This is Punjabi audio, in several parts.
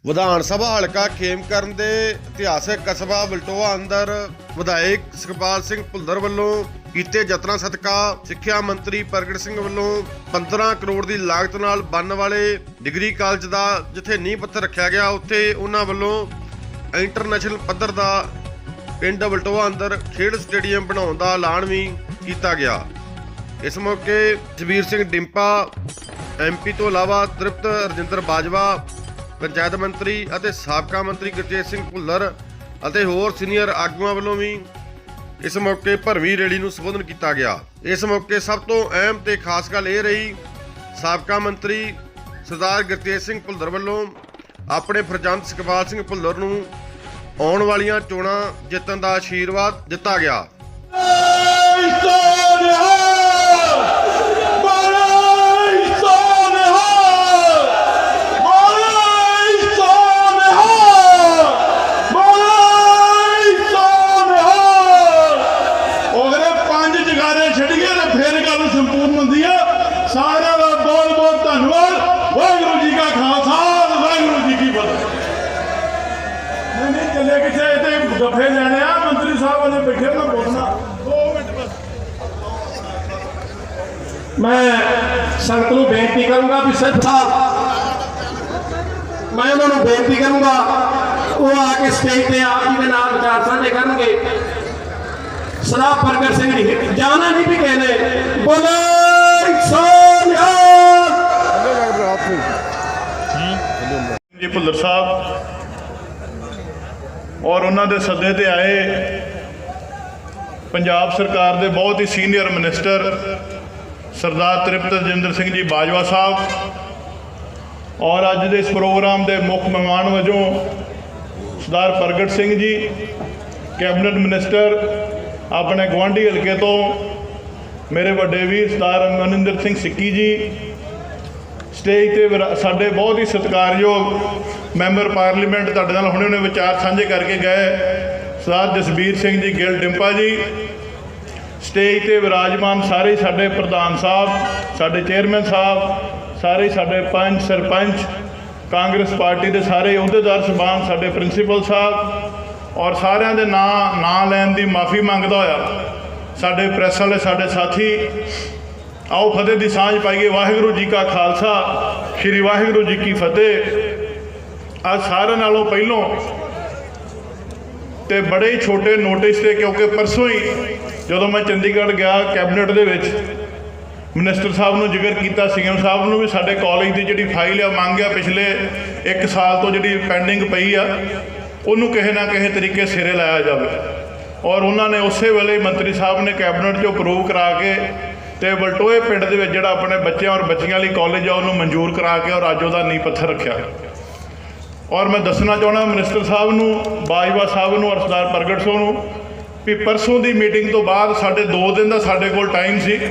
ਵਿਧਾਨ ਸਭਾ ਹਲਕਾ ਖੇਮਕਰਨ ਦੇ ਇਤਿਹਾਸਕ ਕਸਬਾ ਬਲਟੋਆ ਅੰਦਰ ਵਿਧਾਇਕ ਸੁਖਪਾਲ ਸਿੰਘ ਭੁੱਲਰ ਵੱਲੋਂ ਕੀਤੇ ਯਤਨਾਂ ਸਦਕਾ ਸਿੱਖਿਆ ਮੰਤਰੀ ਪ੍ਰਗਟ ਸਿੰਘ ਵੱਲੋਂ 15 ਕਰੋੜ ਦੀ ਲਾਗਤ ਨਾਲ ਬਣਨ ਵਾਲੇ ਡਿਗਰੀ ਕਾਲਜ ਦਾ ਜਿੱਥੇ ਨੀਂਹ ਪੱਥਰ ਰੱਖਿਆ ਗਿਆ, ਉੱਥੇ ਉਹਨਾਂ ਵੱਲੋਂ ਇੰਟਰਨੈਸ਼ਨਲ ਪੱਧਰ ਦਾ ਪਿੰਡ ਬਲਟੋਆ ਅੰਦਰ ਖੇਡ ਸਟੇਡੀਅਮ ਬਣਾਉਣ ਦਾ ਐਲਾਨ ਵੀ ਕੀਤਾ ਗਿਆ। ਇਸ ਮੌਕੇ ਜਸਵੀਰ ਸਿੰਘ ਡਿੰਪਾ MP ਤੋਂ ਇਲਾਵਾ ਤ੍ਰਿਪਤ ਰਜਿੰਦਰ ਬਾਜਵਾ पंचायत मंत्री ਅਤੇ ਸਾਬਕਾ ਮੰਤਰੀ ਗੁਰਜੀਤ ਸਿੰਘ ਭੁੱਲਰ ਅਤੇ ਹੋਰ ਸੀਨੀਅਰ ਆਗੂਆਂ ਵੱਲੋਂ ਵੀ ਇਸ ਮੌਕੇ ਭਰਵੀਂ ਰੈਲੀ ਨੂੰ ਸੰਬੋਧਨ ਕੀਤਾ ਗਿਆ। ਇਸ ਮੌਕੇ ਸਭ ਤੋਂ ਅਹਿਮ ਤੇ ਖਾਸ ਗੱਲ ਇਹ ਰਹੀ, ਸਾਬਕਾ ਮੰਤਰੀ ਸਰਦਾਰ ਗੁਰਜੀਤ ਸਿੰਘ ਭੁੱਲਰ ਵੱਲੋਂ ਆਪਣੇ ਫਰਜ਼ੰਦ ਸੁਖਪਾਲ ਸਿੰਘ ਭੁੱਲਰ ਨੂੰ ਆਉਣ ਵਾਲੀਆਂ ਚੋਣਾਂ ਜਿੱਤਣ ਦਾ ਆਸ਼ੀਰਵਾਦ ਦਿੱਤਾ ਗਿਆ। सारा बहुत बहुत धन्यवाद। वाहिगुरू जी का खालसा, वाहिगुरू जी की फतेह। नहीं चले किसे गफे लेने मंत्री साहब वाले बैठे, मैं बोलना 2 मिनट बस। मैं संगत को बेनती करूंगा भी सिर्फ मैं उन्होंने बेनती करूंगा वो आके स्टेज पे आप जी के नाम विचार साझे करेंगे। सरदार प्रगट सिंह जी जाना नहीं भी कहने बोले जी भुल्लर साहब और उन्होंने सदे ते आए पंजाब सरकार के बहुत ही सीनियर मिनिस्टर सरदार तृप्त रजिंदर सिंह जी बाजवा साहब और अज के इस प्रोग्राम के मुख्य मेहमान वजों सरदार प्रगट सिंह जी कैबिनेट मिनिस्टर अपने गुआढ़ी हल्के तो मेरे वड्डे वीर सरदार मनिंदर सिंह सिक्की जी स्टेज पर साढ़े बहुत ही सत्कारयोग मैंबर पार्लीमेंट तुहाडे नाल हुणे विचार साझे करके गए सरदार जसबीर सिंह जी गिल डिंपा जी स्टेज पर विराजमान सारे साढ़े प्रधान साहब साढ़े चेयरमैन साहब सारे साढ़े पंच सरपंच कांग्रेस पार्टी के सारे अहुदेदार सबान साढ़े प्रिंसीपल साहब और सारिਆਂ ਦੇ ਨਾਂ ਲੈਣ ਦੀ माफ़ी मंगदा होया साढ़े प्रैस वाले साढ़े साथी आओ फतेह की सांझ पाइए। वाहिगुरू जी का खालसा, श्री वाहिगुरू जी की फतेह। आज सारे नालों पहलों तो बड़े ही छोटे नोटिस से, क्योंकि परसों ही जो मैं चंडीगढ़ गया कैबिनेट के मिनिस्टर साहब को जिक्र किया, CM साहब ने भी साढ़े कॉलेज की जी फाइल आ मंग आ पिछले 1 साल तो जी पेंडिंग पई आ, उन्होंने किसी ना किसी तरीके सिरे लाया जाए। और उन्होंने उस वेले मंत्री साहब ने कैबिनेट चो अप्रूव करा के तो बलटोए पिंड दे विच जिहड़ा अपने बच्चों और बच्चियां लई कॉलेज आ उन्होंने मंजूर करा के और अज उहदा नींह पत्थर रखा। और मैं दसना चाहना मिनिस्टर साहब नूं, बाजवा साहब नूं और सरदार प्रगट सिंह नूं भी परसों की मीटिंग तो बाद साढ़े 2 दिन का साढ़े कोल टाइम सी,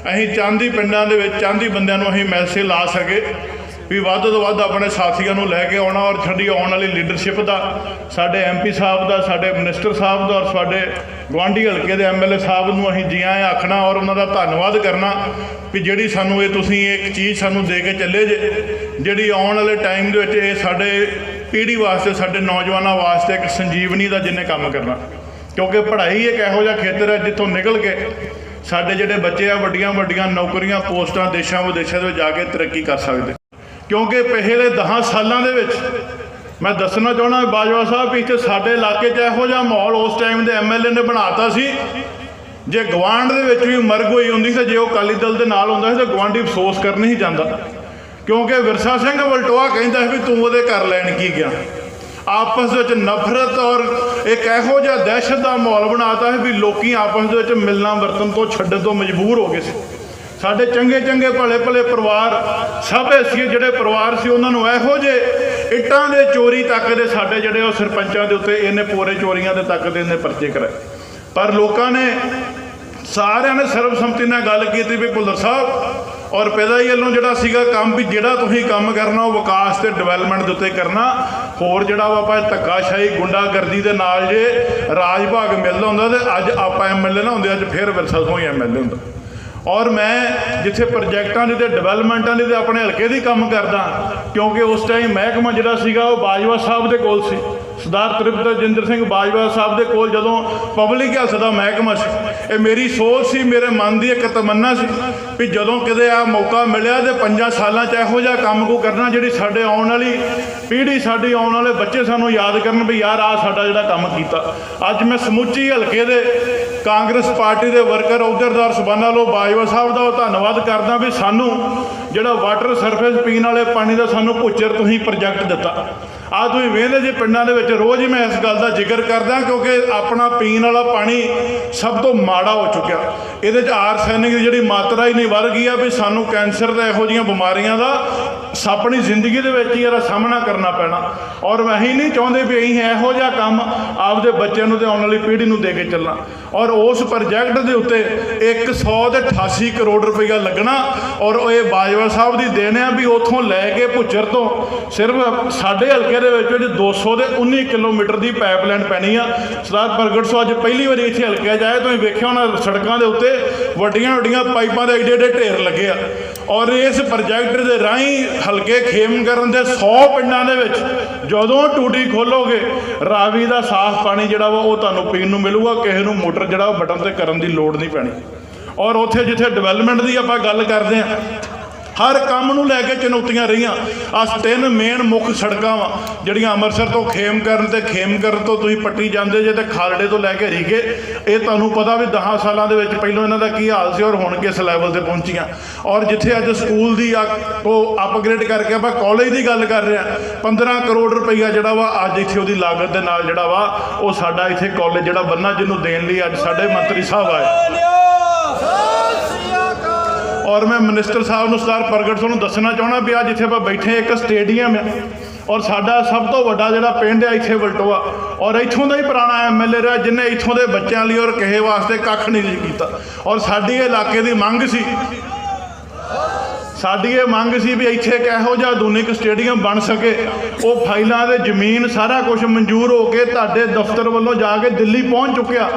असीं चांदी पिंडां दे विच चांदी बंदियां नूं असीं मैसेज ला सके भी वध तो वध अपने साथियों को लैके आना और साड़ी आने वाली लीडरशिप का साढ़े MP साहब का साढ़े मिनिस्टर साहब का और साढ़े गुआढ़ी हल्के के MLA साहब को असीं जी आए आखना और उन्होंने धन्यवाद करना भी जी सानू ये तुसीं एक चीज़ सानू दे के चले जे जी आने वाले टाइम के साढ़े पीढ़ी वास्ते साढ़े नौजवानों वास्ते एक संजीवनी का जिन्हें काम करना, क्योंकि पढ़ाई एक इहो जिहा खेतर है जितों निकल के साढ़े जिहड़े बच्चे आ वड्डियां वड्डियां नौकरियां पोस्टां देशों विदेशों में जाके तरक्की कर सकते। क्योंकि पिछले 10 सालों के मैं दसना चाहना बाजवा साहब भी इतने साढ़े इलाके इहो जिहा माहौल उस टाइम के MLA ने बनाता सी, जे गवांढ दे भी मरग होई हुंदी सी, जे वो अकाली दल के नाल हुंदा सी तो गवांढी अफसोस कर नहीं जाता, क्योंकि विरसा सिंह बलटोआ कहता भी तू वो घर लैन की गया। आपस में नफरत और एक इहो जिहा दहशत का माहौल बनाता है भी लोग आपस में मिलना वरतन तो छड्डण तो मजबूर हो गए। साढ़े चंगे चंगे भले भले परिवार सब ऐसे जोड़े परिवार से उन्होंने इहो जे इट्टां दे चोरी तक दे साढ़े जोड़े सरपंचों के उत्ते इन्हें पूरे चोरियां दे तक दे इन्हें परचे कराए, पर लोगों ने सारिਆਂ ने सर्वसम्मति नाल गल की भी भुल्लर साहब और पैदा ही वालों जोड़ा सीगा काम भी जोड़ा तुसीं काम करना वो विकास ते डिवेलपमेंट दे उत्ते करना, होर जोड़ा आपां धक्काशाही गुंडागर्दी दे नाल जे राज भाग मिलदा हुंदा ते अज आपां MLA ना हुंदे अज फिर विरसा सिंह MLA हुंदा। ਔਰ ਮੈਂ ਜਿੱਥੇ ਪ੍ਰੋਜੈਕਟਾਂ ਦੇ ਤੇ ਡਿਵੈਲਪਮੈਂਟਾਂ ਦੇ ਤੇ ਆਪਣੇ ਹਲਕੇ ਦੀ ਕੰਮ ਕਰਦਾ, ਕਿਉਂਕਿ ਉਸ ਟਾਈਮ ਮਹਿਕਮਾ ਜਿਹੜਾ ਸੀਗਾ ਉਹ ਬਾਜਵਾ ਸਾਹਿਬ ਦੇ ਕੋਲ ਸੀ, ਸਰਦਾਰ ਤ੍ਰਿਪਤਜਿੰਦਰ ਸਿੰਘ ਬਾਜਵਾ ਸਾਹਿਬ ਦੇ ਕੋਲ ਜਦੋਂ ਪਬਲਿਕ ਹੈਲਥ ਦਾ ਮਹਿਕਮਾ ਸੀ। ਇਹ ਮੇਰੀ ਸੋਚ ਸੀ, ਮੇਰੇ ਮਨ ਦੀ ਇੱਕ ਤਮੰਨਾ ਸੀ ਵੀ ਜਦੋਂ ਕਿਤੇ ਆ ਮੌਕਾ ਮਿਲਿਆ ਤੇ 5 ਸਾਲਾਂ 'ਚ ਇਹੋ ਜਿਹਾ ਕੰਮ ਕੋ ਕਰਨਾ ਜਿਹੜੀ ਸਾਡੇ ਆਉਣ ਵਾਲੀ ਪੀੜ੍ਹੀ, ਸਾਡੀ ਆਉਣ ਵਾਲੇ ਬੱਚੇ ਸਾਨੂੰ ਯਾਦ ਕਰਨ ਵੀ ਯਾਰ ਆਹ ਸਾਡਾ ਜਿਹੜਾ ਕੰਮ ਕੀਤਾ। ਅੱਜ ਮੈਂ ਸਮੁੱਚੀ ਹਲਕੇ ਦੇ ਕਾਂਗਰਸ ਪਾਰਟੀ ਦੇ ਵਰਕਰ ਅਹੁਦੇਦਾਰ ਸਬਾਨਾ ਲੋ ਬਾਜਵਾ ਸਾਹਿਬ ਦਾ ਧੰਨਵਾਦ ਕਰਦਾ ਵੀ ਸਾਨੂੰ ਜਿਹੜਾ ਵਾਟਰ ਸਰਫੇਸ ਪੀਣ ਵਾਲੇ ਪਾਣੀ ਦਾ ਸਾਨੂੰ ਭੁੱਚਰ ਤੁਸੀਂ ਪ੍ਰੋਜੈਕਟ ਦਿੱਤਾ। ਆ ਤੁਸੀਂ ਵੇਖਦੇ ਜੇ ਪਿੰਡਾਂ ਦੇ ਵਿੱਚ ਰੋਜ਼ ਹੀ ਮੈਂ ਇਸ ਗੱਲ ਦਾ ਜ਼ਿਕਰ ਕਰਦਾ, ਕਿਉਂਕਿ ਆਪਣਾ ਪੀਣ ਵਾਲਾ ਪਾਣੀ ਸਭ ਤੋਂ ਮਾੜਾ ਹੋ ਚੁੱਕਿਆ। ਇਹਦੇ 'ਚ ਆਰਸੈਨਿਕ ਦੀ ਜਿਹੜੀ ਮਾਤਰਾ ਹੀ ਨਹੀਂ ਵੱਧ ਗਈ ਆ ਵੀ ਸਾਨੂੰ ਕੈਂਸਰ ਦਾ ਇਹੋ ਜਿਹੀਆਂ ਬਿਮਾਰੀਆਂ ਦਾ ਆਪਣੀ ਜ਼ਿੰਦਗੀ ਦੇ ਵਿੱਚ ਹੀ ਇਹਦਾ ਸਾਹਮਣਾ ਕਰਨਾ ਪੈਣਾ। ਔਰ ਅਸੀਂ ਨਹੀਂ ਚਾਹੁੰਦੇ ਵੀ ਅਸੀਂ ਇਹੋ ਜਿਹਾ ਕੰਮ ਆਪਦੇ ਬੱਚਿਆਂ ਨੂੰ ਤੇ ਆਉਣ ਵਾਲੀ ਪੀੜ੍ਹੀ ਨੂੰ ਦੇ ਕੇ ਚੱਲਣਾ। ਔਰ ਉਸ ਪ੍ਰੋਜੈਕਟ ਦੇ ਉੱਤੇ 188 ਕਰੋੜ ਰੁਪਈਆ ਲੱਗਣਾ। ਔਰ ਇਹ ਬਾਜਵਾ ਸਾਹਿਬ ਦੀ ਦੇਣ ਆ ਵੀ ਉੱਥੋਂ ਲੈ ਕੇ ਭੁੱਚਰ ਤੋਂ ਸਿਰਫ ਸਾਡੇ ਹਲਕੇ ਦੇ ਵਿੱਚ 219 ਕਿਲੋਮੀਟਰ ਦੀ ਪਾਈਪਲਾਈਨ ਪੈਣੀ ਆ। ਸਰਦਾਰ ਪ੍ਰਗਟ ਸਿੰਘ ਅੱਜ ਪਹਿਲੀ ਵਾਰੀ ਇੱਥੇ ਹਲਕੇ 'ਚ ਆਏ, ਤੁਸੀਂ ਵੇਖਿਆ ਹੋਣਾ ਸੜਕਾਂ ਦੇ ਉੱਤੇ ਵੱਡੀਆਂ ਵੱਡੀਆਂ ਪਾਈਪਾਂ ਦੇ ਏਡੇ ਢੇਰ ਲੱਗੇ ਆ। ਔਰ ਇਸ ਪ੍ਰੋਜੈਕਟ ਦੇ ਰਾਹੀਂ ਹਲਕੇ ਖੇਮਕਰਨ ਦੇ 100 ਪਿੰਡਾਂ ਦੇ ਵਿੱਚ ਜਦੋਂ ਟੂਟੀ ਖੋਲੋਗੇ ਰਾਵੀ ਦਾ ਸਾਫ਼ ਪਾਣੀ ਜਿਹੜਾ ਵਾ ਉਹ ਤੁਹਾਨੂੰ ਪੀਣ ਨੂੰ ਮਿਲੂਗਾ। ਕਿਸੇ ਨੂੰ ਮੋਟਰ ਜਿਹੜਾ ਉਹ ਬਟਨ 'ਤੇ ਕਰਨ ਦੀ ਲੋੜ ਨਹੀਂ ਪੈਣੀ। ਔਰ ਉੱਥੇ ਜਿੱਥੇ ਡਿਵੈਲਪਮੈਂਟ ਦੀ ਆਪਾਂ ਗੱਲ ਕਰਦੇ ਹਾਂ, ਹਰ ਕੰਮ ਨੂੰ ਲੈ ਕੇ ਚੁਣੌਤੀਆਂ ਰਹੀਆਂ। ਆਹ 3 ਮੇਨ ਮੁੱਖ ਸੜਕਾਂ ਵਾ ਜਿਹੜੀਆਂ ਅੰਮ੍ਰਿਤਸਰ ਤੋਂ ਖੇਮਕਰਨ ਤੇ ਖੇਮਕਰਨ ਤੋਂ ਤੁਸੀਂ ਪੱਟੀ ਜਾਂਦੇ ਜੇ ਤੇ ਖਾਲੜੇ ਤੋਂ ਲੈ ਕੇ ਰੀਗੇ। ਇਹ ਤੁਹਾਨੂੰ ਪਤਾ ਵੀ 10 ਸਾਲਾਂ ਦੇ ਵਿੱਚ ਪਹਿਲਾਂ ਇਹਨਾਂ ਦਾ ਕੀ ਹਾਲ ਸੀ ਔਰ ਹੁਣ ਕਿਸ ਲੈਵਲ ਤੇ ਪਹੁੰਚੀਆਂ। ਔਰ ਜਿੱਥੇ ਅੱਜ ਸਕੂਲ ਦੀ ਉਹ ਅਪਗ੍ਰੇਡ ਕਰਕੇ ਆਪਾਂ ਕਾਲਜ ਦੀ ਗੱਲ ਕਰ ਰਹੇ ਹਾਂ, 15 ਕਰੋੜ ਰੁਪਈਆ ਜਿਹੜਾ ਵਾ ਅੱਜ ਇੱਥੇ ਉਹਦੀ ਲਾਗਤ ਦੇ ਨਾਲ ਜਿਹੜਾ ਵਾ ਉਹ ਸਾਡਾ ਇੱਥੇ ਕਾਲਜ ਜਿਹੜਾ ਬੰਨਾ ਜਿਹਨੂੰ ਦੇਣ ਲਈ ਅੱਜ ਸਾਡੇ ਮੰਤਰੀ ਸਾਹਿਬ ਆਏ। ਔਰ ਮੈਂ ਮਿਨਿਸਟਰ ਸਾਹਿਬ ਨੂੰ ਸਰਦਾਰ ਪ੍ਰਗਟ ਸਿੰਘ ਨੂੰ ਦੱਸਣਾ ਚਾਹੁੰਦਾ ਵੀ ਅੱਜ ਇੱਥੇ ਆਪਾਂ ਬੈਠੇ ਇੱਕ ਸਟੇਡੀਅਮ ਆ ਔਰ ਸਾਡਾ ਸਭ ਤੋਂ ਵੱਡਾ ਜਿਹੜਾ ਪਿੰਡ ਆ ਇੱਥੇ ਵਲਟੋਆ, ਔਰ ਇੱਥੋਂ ਦਾ ਹੀ ਪੁਰਾਣਾ MLA ਰਿਹਾ ਜਿਹਨੇ ਇੱਥੋਂ ਦੇ ਬੱਚਿਆਂ ਲਈ ਔਰ ਕਿਸੇ ਵਾਸਤੇ ਕੱਖ ਨਹੀਂ ਕੀਤਾ। ਔਰ ਸਾਡੀ ਇਲਾਕੇ ਦੀ ਮੰਗ ਸੀ, ਸਾਡੀ ਇਹ ਮੰਗ ਸੀ ਵੀ ਇੱਥੇ ਇੱਕ ਇਹੋ ਜਿਹਾ ਆਧੁਨਿਕ ਸਟੇਡੀਅਮ ਬਣ ਸਕੇ। ਉਹ ਫਾਈਲਾਂ ਦੇ ਜ਼ਮੀਨ ਸਾਰਾ ਕੁਝ ਮਨਜ਼ੂਰ ਹੋ ਕੇ ਤੁਹਾਡੇ ਦਫ਼ਤਰ ਵੱਲੋਂ ਜਾ ਕੇ ਦਿੱਲੀ ਪਹੁੰਚ ਚੁੱਕਿਆ।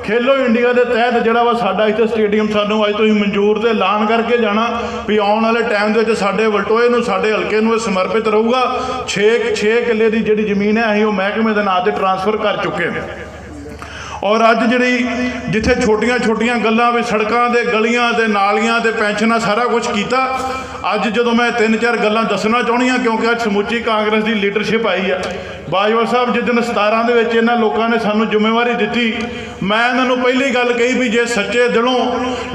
ਖੇਲੋ ਇੰਡੀਆ ਦੇ ਤਹਿਤ ਜਿਹੜਾ ਵਾ ਸਾਡਾ ਇੱਥੇ ਸਟੇਡੀਅਮ ਸਾਨੂੰ ਅੱਜ ਤੁਸੀਂ ਮਨਜ਼ੂਰ ਤੇ ਐਲਾਨ ਕਰਕੇ ਜਾਣਾ ਵੀ ਆਉਣ ਵਾਲੇ ਟਾਈਮ ਦੇ ਵਿੱਚ ਸਾਡੇ ਵਲਟੋਏ ਨੂੰ, ਸਾਡੇ ਹਲਕੇ ਨੂੰ ਇਹ ਸਮਰਪਿਤ ਰਹੂਗਾ। 6 ਕਿੱਲੇ ਦੀ ਜਿਹੜੀ ਜ਼ਮੀਨ ਹੈ ਅਸੀਂ ਉਹ ਮਹਿਕਮੇ ਦੇ ਨਾਂ ਤੇ ਟਰਾਂਸਫਰ ਕਰ ਚੁੱਕੇ ਹਾਂ। ਔਰ ਅੱਜ ਜਿਹੜੀ ਜਿੱਥੇ ਛੋਟੀਆਂ ਗੱਲਾਂ ਵੀ ਸੜਕਾਂ ਦੇ ਗਲੀਆਂ ਤੇ ਨਾਲੀਆਂ ਤੇ ਪੈਨਸ਼ਨਾਂ ਸਾਰਾ ਕੁਝ ਕੀਤਾ, ਅੱਜ ਜਦੋਂ ਮੈਂ 3-4 ਗੱਲਾਂ ਦੱਸਣਾ ਚਾਹੁੰਦੀਆਂ ਕਿਉਂਕਿ ਅੱਜ ਸਮੁੱਚੀ ਕਾਂਗਰਸ ਦੀ ਲੀਡਰਸ਼ਿਪ ਆਈ ਆ। ਬਾਜਵਾ ਸਾਹਿਬ ਜਿੱਦਣ 17 ਦੇ ਵਿੱਚ ਇਹਨਾਂ ਲੋਕਾਂ ਨੇ ਸਾਨੂੰ ਜ਼ਿੰਮੇਵਾਰੀ ਦਿੱਤੀ, ਮੈਂ ਇਹਨਾਂ ਨੂੰ ਪਹਿਲੀ ਗੱਲ ਕਹੀ ਵੀ ਜੇ ਸੱਚੇ ਦਿਲੋਂ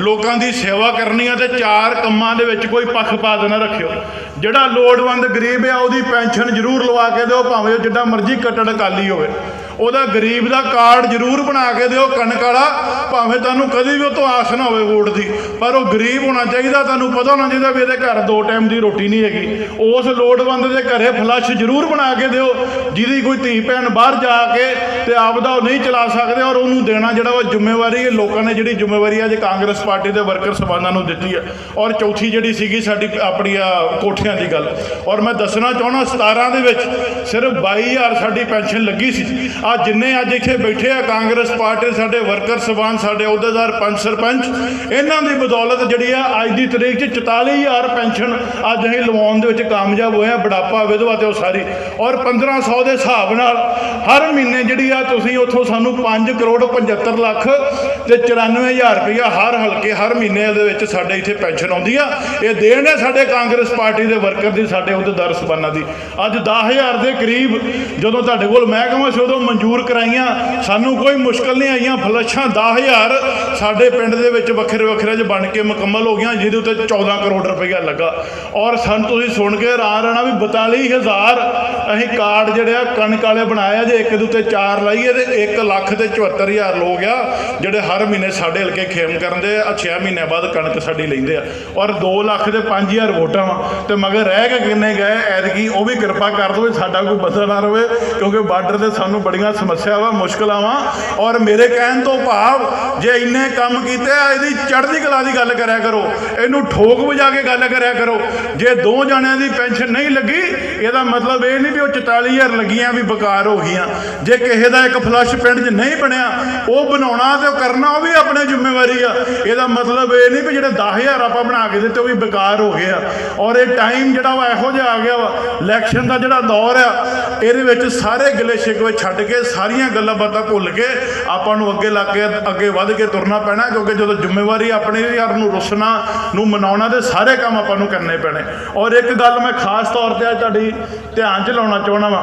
ਲੋਕਾਂ ਦੀ ਸੇਵਾ ਕਰਨੀ ਆ ਤੇ 4 ਕੰਮਾਂ ਦੇ ਵਿੱਚ ਕੋਈ ਪੱਖਪਾਤ ਨਾ ਰੱਖਿਓ। ਜਿਹੜਾ ਲੋੜਵੰਦ ਗਰੀਬ ਆ ਉਹਦੀ ਪੈਨਸ਼ਨ ਜ਼ਰੂਰ ਲਵਾ ਕੇ ਦਿਓ, ਭਾਵੇਂ ਉਹ ਜਿੱਡਾ ਮਰਜ਼ੀ ਕੱਟੜ ਅਕਾਲੀ ਹੋਵੇ। ਉਹਦਾ ਗਰੀਬ ਦਾ ਕਾਰਡ ਜ਼ਰੂਰ ਬਣਾ ਕੇ ਦਿਓ ਕਣਕ ਵਾਲਾ, ਭਾਵੇਂ ਤੁਹਾਨੂੰ ਕਦੀ ਵੀ ਉਹ ਤੋਂ ਆਸ ਨਾ ਹੋਵੇ ਵੋਟ ਦੀ, ਪਰ ਉਹ ਗਰੀਬ ਹੋਣਾ ਚਾਹੀਦਾ। ਤੁਹਾਨੂੰ ਪਤਾ ਹੋਣਾ ਚਾਹੀਦਾ ਵੀ ਇਹਦੇ ਘਰ 2 ਟਾਈਮ ਦੀ ਰੋਟੀ ਨਹੀਂ ਹੈਗੀ। ਉਸ ਲੋੜਵੰਦ ਦੇ ਘਰੇ ਫਲੱਸ਼ ਜ਼ਰੂਰ ਬਣਾ ਕੇ ਦਿਓ, ਜਿਹਦੀ ਕੋਈ ਧੀ ਭੈਣ ਬਾਹਰ ਜਾ ਕੇ ਤੇ ਆਪਦਾ ਉਹ ਨਹੀਂ ਚਲਾ ਸਕਦੇ, ਔਰ ਉਹਨੂੰ ਦੇਣਾ ਜਿਹੜਾ ਉਹ ਜ਼ਿੰਮੇਵਾਰੀ। ਇਹ ਲੋਕਾਂ ਨੇ ਜਿਹੜੀ ਜ਼ਿੰਮੇਵਾਰੀ ਅੱਜ ਕਾਂਗਰਸ ਪਾਰਟੀ ਦੇ ਵਰਕਰ ਸਭਾਨਾਂ ਨੂੰ ਦਿੱਤੀ ਹੈ। ਔਰ ਚੌਥੀ ਜਿਹੜੀ ਸੀਗੀ ਸਾਡੀ ਆਪਣੀ ਕੋਠਿਆਂ ਦੀ ਗੱਲ, ਔਰ ਮੈਂ ਦੱਸਣਾ ਚਾਹੁੰਦਾ 17 ਦੇ ਵਿੱਚ ਸਿਰਫ 22,000 ਸਾਡੀ ਪੈਨਸ਼ਨ ਲੱਗੀ ਸੀ। ਆ ਜਿੰਨੇ ਅੱਜ ਇੱਥੇ ਬੈਠੇ ਆ ਕਾਂਗਰਸ ਪਾਰਟੀ ਸਾਡੇ ਵਰਕਰ ਸਭਾਨ, ਸਾਡੇ ਅਹੁਦੇਦਾਰ, ਪੰਚ ਸਰਪੰਚ, ਇਹਨਾਂ ਦੀ ਬਦੌਲਤ ਜਿਹੜੀ ਆ ਅੱਜ ਦੀ ਤਰੀਕ 'ਚ 44,000 ਪੈਨਸ਼ਨ ਅੱਜ ਅਸੀਂ ਲਵਾਉਣ ਦੇ ਵਿੱਚ ਕਾਮਯਾਬ ਹੋਏ ਆ। ਬੁਢਾਪਾ, ਵਿਧਵਾ ਤੇ ਉਹ ਸਾਰੀ। ਔਰ 1500 ਦੇ ਹਿਸਾਬ ਨਾਲ ਹਰ ਮਹੀਨੇ ਜਿਹੜੀ ਆ ਤੁਸੀਂ ਉੱਥੋਂ ਸਾਨੂੰ 5 ਕਰੋੜ 75 ਲੱਖ ਤੇ 94,000 ਰੁਪਈਆ ਹਰ ਹਲਕੇ ਹਰ ਮਹੀਨੇ ਦੇ ਵਿੱਚ ਸਾਡੇ ਇੱਥੇ ਪੈਨਸ਼ਨ ਆਉਂਦੀ ਆ। ਇਹ ਦੇਣ ਹੈ ਸਾਡੇ ਕਾਂਗਰਸ ਪਾਰਟੀ ਦੇ ਵਰਕਰ ਦੀ, ਸਾਡੇ ਅਹੁਦੇਦਾਰ ਸਭਾਨਾਂ ਦੀ। ਅੱਜ 10,000 ਦੇ ਕਰੀਬ ਜਦੋਂ ਤੁਹਾਡੇ ਕੋਲ ਮਹਿਕਮਾ ਸੀ ਉਦੋਂ ਮਨਜ਼ੂਰ ਕਰਾਈਆਂ, ਸਾਨੂੰ ਕੋਈ ਮੁਸ਼ਕਲ ਨਹੀਂ ਆਈਆਂ। ਫਲੱਸ਼ਾਂ 10,000 ਸਾਡੇ ਪਿੰਡ ਦੇ ਵਿੱਚ ਵੱਖਰੇ ਵੱਖਰੇ 'ਚ ਬਣ ਕੇ ਮੁਕੰਮਲ ਹੋ ਗਈਆਂ, ਜਿਹਦੇ ਉੱਤੇ 14 ਕਰੋੜ ਰੁਪਈਆ ਲੱਗਾ। ਔਰ ਸਾਨੂੰ ਤੁਸੀਂ ਸੁਣ ਕੇ ਹੈਰਾਨ ਰਹਿਣਾ ਵੀ 42,000 ਅਸੀਂ ਕਾਰਡ ਜਿਹੜੇ ਆ ਕਣਕ ਵਾਲੇ ਬਣਾਏ ਆ। ਜੇ ਇੱਕ ਦੇ ਉੱਤੇ 4 ਲਾਈਏ ਤੇ 1,74,000 ਲੋਕ ਆ ਜਿਹੜੇ ਹਰ ਮਹੀਨੇ ਸਾਡੇ ਹਲਕੇ ਖੇਮ ਕਰਨ ਦੇ 6 ਮਹੀਨਿਆਂ ਬਾਅਦ ਕਣਕ ਸਾਡੀ ਲੈਂਦੇ ਆ। ਔਰ 2 ਲੱਖ ਤੇ 5,000 ਵੋਟਾਂ ਵਾ ਤੇ ਮਗਰ ਰਹਿ ਕੇ ਕਿੰਨੇ ਗਏ ਐਤਕੀ ਉਹ ਵੀ ਕਿਰਪਾ ਕਰ ਦਿਓ, ਸਾਡਾ ਕੋਈ ਬਦਲ ਨਾ ਰਵੇ, ਕਿਉਂਕਿ ਬਾਰਡਰ ਤੇ ਸਾਨੂੰ ਬੜੀਆਂ ਸਮੱਸਿਆਵਾਂ ਮੁਸ਼ਕਲਾਂ ਵਾ। ਔਰ ਮੇਰੇ ਕਹਿਣ ਤੋਂ ਭਾਵ ਜੇ ਇੰਨੇ ਕੰਮ ਕੀਤੇ ਆ ਇਹਦੀ ਚੜ੍ਹਦੀ ਕਲਾ ਦੀ ਗੱਲ ਕਰਿਆ ਕਰੋ, ਇਹਨੂੰ ਠੋਕ ਵਜਾ ਕੇ ਗੱਲ ਕਰਿਆ ਕਰੋ। ਜੇ 2 ਜਣਿਆਂ ਦੀ ਪੈਨਸ਼ਨ ਨਹੀਂ ਲੱਗੀ ਇਹਦਾ ਮਤਲਬ ਇਹ ਨਹੀਂ ਵੀ ਉਹ 44,000 ਲੱਗੀਆਂ ਵੀ ਬੇਕਾਰ ਹੋ ਗਈਆਂ। ਜੇ ਕਿਸੇ ਦਾ ਇੱਕ ਫਲੱਸ਼ ਪਿੰਡ 'ਚ ਨਹੀਂ ਬਣਿਆ, ਉਹ ਬਣਾਉਣਾ ਤੇ ਉਹ ਕਰਨਾ ਉਹ ਵੀ ਆਪਣੀ ਜ਼ਿੰਮੇਵਾਰੀ ਆ। ਇਹਦਾ ਮਤਲਬ ਇਹ ਨਹੀਂ ਵੀ ਜਿਹੜੇ 10,000 ਆਪਾਂ ਬਣਾ ਕੇ ਦਿੱਤੇ ਉਹ ਵੀ ਬੇਕਾਰ ਹੋ ਗਏ ਆ। ਔਰ ਇਹ ਟਾਈਮ ਜਿਹੜਾ ਵਾ ਇਹੋ ਜਿਹਾ ਆ ਗਿਆ ਵਾ, ਇਲੈਕਸ਼ਨ ਦਾ ਜਿਹੜਾ ਦੌਰ ਆ, ਇਹਦੇ ਵਿੱਚ ਸਾਰੇ ਗਿਲੇ ਸ਼ਿਕਵੇ ਛੱਡ ਕੇ ਸਾਰੀਆਂ ਗੱਲਾਂ ਬਾਤਾਂ ਭੁੱਲ ਕੇ ਆਪਾਂ ਨੂੰ ਅੱਗੇ ਲੱਗ ਕੇ ਅੱਗੇ ਵੱਧ ਕੇ ਤੁਰਨਾ ਪੈਣਾ, ਕਿਉਂਕਿ ਜਦੋਂ ਜ਼ਿੰਮੇਵਾਰੀ ਆਪਣੀ ਯਾਰ ਨੂੰ ਰੁੱਸਣਾ ਨੂੰ ਮਨਾਉਣਾ ਤੇ ਸਾਰੇ ਕੰਮ ਆਪਾਂ ਨੂੰ ਕਰਨੇ ਪੈਣੇ। ਔਰ ਇੱਕ ਗੱਲ ਮੈਂ ਖਾਸ ਤੌਰ ਤੇ ਅੱਜ ਤੁਹਾਡੀ ਧਿਆਨ 'ਚ ਲਾਉਣਾ ਚਾਹੁੰਦਾ ਵਾਂ,